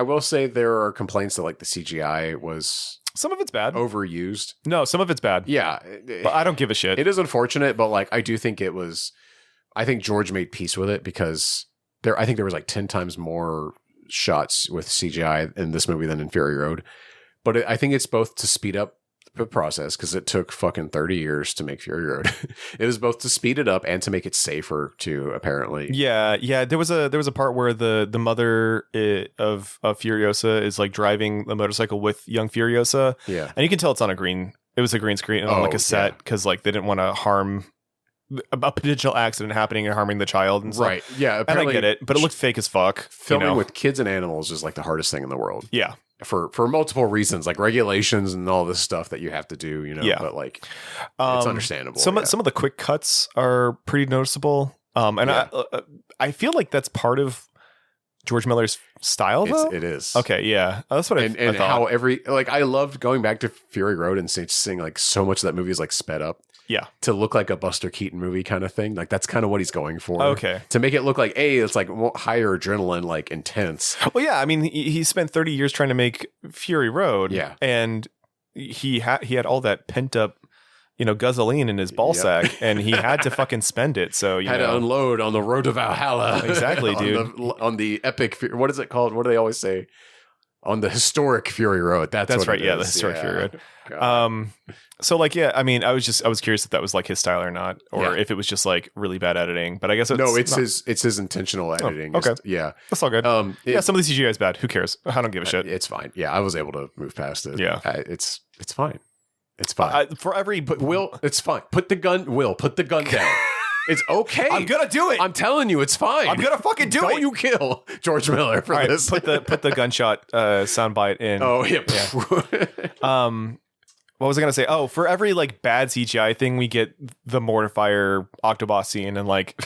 will say there are complaints that like the CGI was. Some of it's bad. Overused. No, some of it's bad. Yeah. But I don't give a shit. It is unfortunate, but like I do think I think George made peace with it because I think there was like 10 times more shots with CGI in this movie than in Fury Road. But I think it's both to speed up the process because it took fucking 30 years to make Fury Road. It was both to speed it up and to make it safer too, apparently. Yeah. There was a part where the mother of Furiosa is like driving a motorcycle with young Furiosa. Yeah. And you can tell it's on a green screen and on like a set because like they didn't want to harm a potential accident happening and harming the child and stuff. Right. Yeah. Apparently, and I get it, but it looked fake as fuck. Filming with kids and animals is like the hardest thing in the world. Yeah. For multiple reasons, like regulations and all this stuff that you have to do, you know. Yeah. But like, it's understandable. Some of the quick cuts are pretty noticeable, and I feel like that's part of George Miller's style. Though it is. Okay, yeah, that's what I thought. How I loved going back to Fury Road and seeing like so much of that movie is like sped up. Yeah. To look like a Buster Keaton movie kind of thing. Like that's kind of what he's going for. Okay. To make it look like, it's like higher adrenaline, like intense. Well, yeah. I mean, he spent 30 years trying to make Fury Road. Yeah. And he had all that pent up, gasoline in his ball sack and he had to fucking spend it. So, you had to unload on the road to Valhalla. Exactly, dude. on the epic, what is it called? What do they always say? On the historic Fury Road. That's right. Yeah, the historic Fury Road. So like, yeah, I mean, I was curious if that was like his style or not, or if it was just like really bad editing. But I guess it's his intentional editing. Oh, okay, that's all good. Some of the CGI is bad. Who cares? I don't give a shit. It's fine. Yeah, I was able to move past it. Yeah, it's fine. It's fine. It's fine. Put the gun down. It's okay. I'm gonna do it. I'm telling you, it's fine. I'm gonna fucking do it. Don't you kill George Miller for this. Put the gunshot soundbite in. Oh yeah. What was I gonna say? Oh, for every like bad CGI thing, we get the mortifier Octobot scene, and like,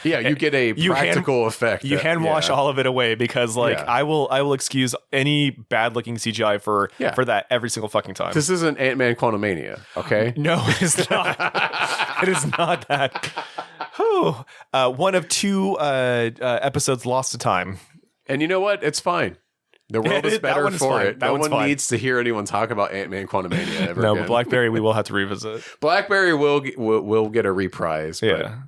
yeah, you get a practical effect. You hand wash all of it away because like I will excuse any bad looking CGI for that every single fucking time. This isn't Ant-Man Quantumania, okay? No, it is not. It is not that. One of 2 episodes lost to time, and you know what? It's fine. The world is better for it. No one needs to hear anyone talk about Ant-Man Quantumania ever again. But Blackberry we will have to revisit. Blackberry will get a reprise. But yeah.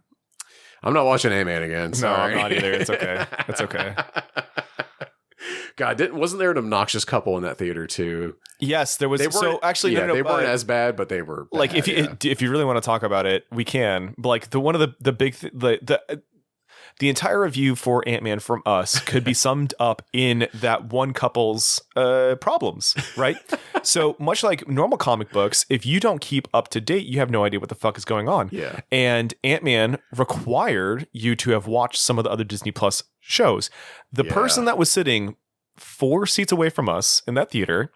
I'm not watching Ant-Man again. Sorry. No, I'm not either. It's okay. It's okay. God, wasn't there an obnoxious couple in that theater too? Yes, there was. They weren't as bad, but they were bad, like if you really want to talk about it, we can. But like one of the big the entire review for Ant-Man from us could be summed up in that one couple's problems, right? So much like normal comic books, if you don't keep up to date, you have no idea what the fuck is going on. Yeah. And Ant-Man required you to have watched some of the other Disney Plus shows. The person that was sitting 4 seats away from us in that theater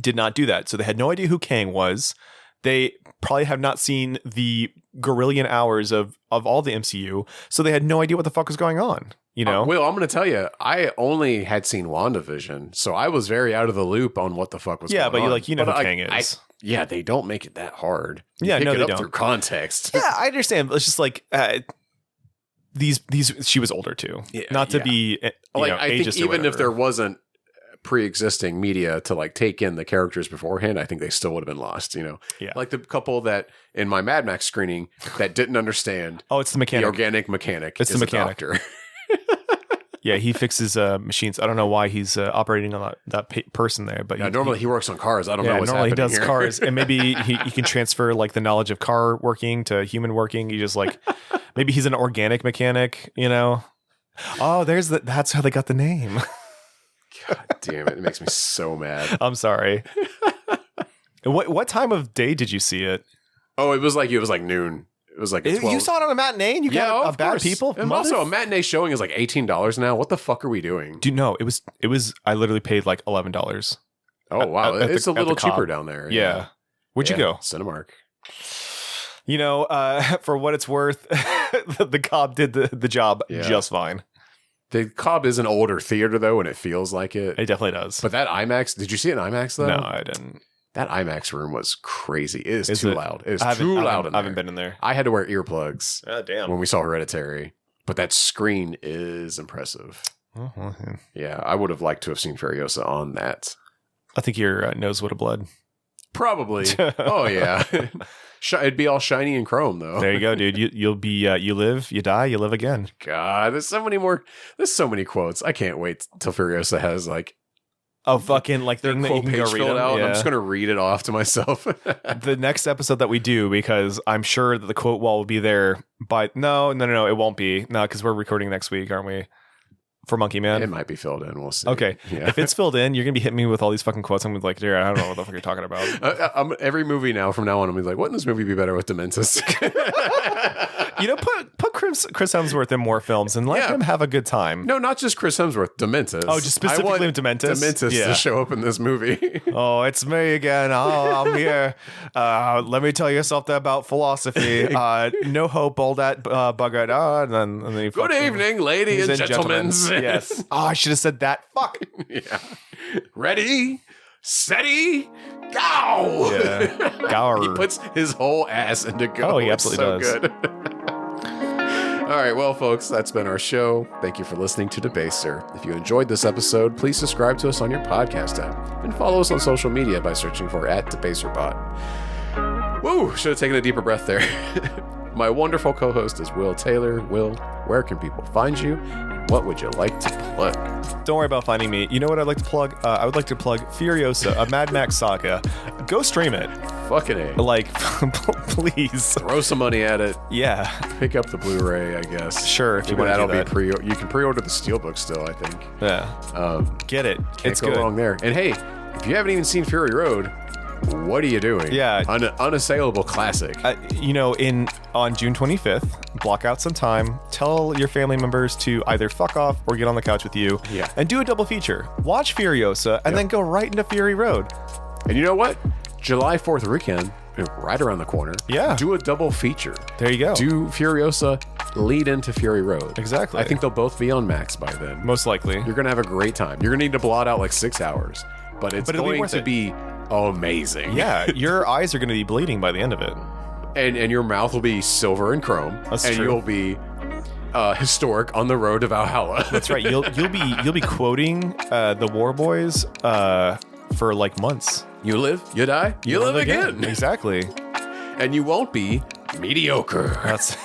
did not do that. So they had no idea who Kang was. They probably have not seen the gorillion hours of all the MCU, so they had no idea what the fuck was going on. You know, Will, I'm going to tell you, I only had seen WandaVision, so I was very out of the loop on what the fuck was going on. Yeah, but you know who Kang is. Yeah, they don't make it that hard. Yeah, no, they don't. Through context. Yeah, I understand. It's just like these. She was older too. Yeah, not to be I think even if there wasn't pre-existing media to like take in the characters beforehand, I think they still would have been lost, like the couple that in my Mad Max screening that didn't understand it's the mechanic, the organic mechanic. It's the mechanic. Yeah, he fixes machines. I don't know why he's operating on that person there, but normally he works on cars. I don't know what's normally happening he does here. Cars, and maybe he can transfer like the knowledge of car working to human working. He just like maybe he's an organic mechanic, Oh, that's how they got the name. God damn it. It makes me so mad. I'm sorry. What time of day did you see it? Oh, it was like noon. It was like 12. You saw it on a matinee and you got a bad people? And also a matinee showing is like $18 now. What the fuck are we doing? Dude, no, it was I literally paid like $11. Oh, wow. It's a little cheaper down there. Yeah. Where'd you go? Cinemark. For what it's worth, the Cobb did the job just fine. The Cobb is an older theater, though, and it feels like it. It definitely does. But that IMAX, did you see it in IMAX, though? No, I didn't. That IMAX room was crazy. It is too loud. It is too loud in there. I haven't been in there. I had to wear earplugs when we saw Hereditary. But that screen is impressive. Mm-hmm. Yeah, I would have liked to have seen Furiosa on that. I think your nose would have bled. Probably. Oh, yeah. It'd be all shiny and chrome, though. There you go, dude. You'll be you live, you die, you live again. God, there's so many quotes. I can't wait till Furiosa has like fucking like their quote page filled out. Yeah. I'm just gonna read it off to myself. The next episode that we do, because I'm sure that the quote wall will be there. But no, it won't be. No, because we're recording next week, aren't we? For Monkey Man? It might be filled in. We'll see. Okay. Yeah. If it's filled in, you're going to be hitting me with all these fucking quotes. I'm like, dude, I don't know what the fuck you're talking about. Every movie now, from now on, I'm like, wouldn't this movie be better with Dementis? Put Chris Hemsworth in more films and let him have a good time. No, not just Chris Hemsworth, Dementis. Oh, just specifically Dementis? Dementis to show up in this movie. Oh, it's me again. Oh, I'm here. Let me tell you something about philosophy. No hope, all that bugger. And then good evening, ladies and gentlemen. Yes. Oh, I should have said that. Fuck. Yeah. Ready, steady, go. Yeah. Gower. He puts his whole ass into go. Oh, he absolutely does. Good. All right, well, folks, that's been our show. Thank you for listening to Debaser. If you enjoyed this episode, please subscribe to us on your podcast app and follow us on social media by searching for @DebaserPod. Woo! Should have taken a deeper breath there. My wonderful co-host is Will Taylor. Will, where can people find you? What would you like to plug? Don't worry about finding me. You know what I'd like to plug? I would like to plug Furiosa, a Mad Max Saga. Go stream it. Fucking A. Like, please. Throw some money at it. Yeah. Pick up the Blu-ray, I guess. Sure, if you want to do that. You can pre-order the Steelbook still, I think. Yeah. Get it. It's go wrong there. And hey, if you haven't even seen Fury Road, what are you doing? Yeah. Unassailable classic. On June 25th, block out some time, tell your family members to either fuck off or get on the couch with you, and do a double feature. Watch Furiosa and then go right into Fury Road. And you know what? July 4th weekend, right around the corner. Yeah. Do a double feature. There you go. Do Furiosa, lead into Fury Road. Exactly. I think they'll both be on Max by then. Most likely. You're going to have a great time. You're going to need to blot out like 6 hours, but it's going to be amazing. Yeah, your eyes are going to be bleeding by the end of it. And your mouth will be silver and chrome. That's and true. You'll be historic on the road to Valhalla. That's right. You'll be quoting the War Boys for like months. You live, you die, you live again. Exactly. And you won't be mediocre. That's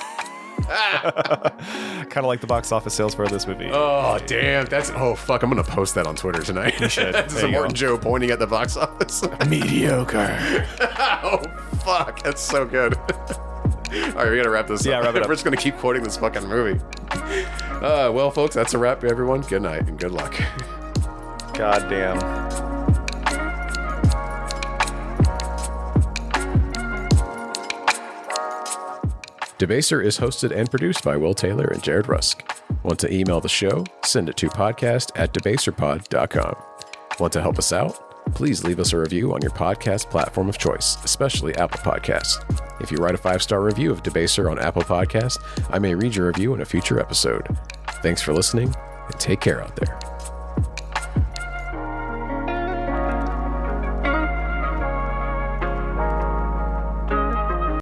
kind of like the box office sales for this movie. Oh, damn. Oh, fuck. I'm going to post that on Twitter tonight. You should. That's Immortan Joe pointing at the box office. Mediocre. Oh, fuck. That's so good. All All right, we got to wrap this up. Yeah, wrap it up. We're just going to keep quoting this fucking movie. Well, folks, that's a wrap, everyone. Good night and good luck. God damn. Debaser is hosted and produced by Will Taylor and Jared Rusk. Want to email the show? Send it to podcast@debaserpod.com. Want to help us out? Please leave us a review on your podcast platform of choice, especially Apple Podcasts. If you write a 5-star review of Debaser on Apple Podcasts, I may read your review in a future episode. Thanks for listening, and take care out there.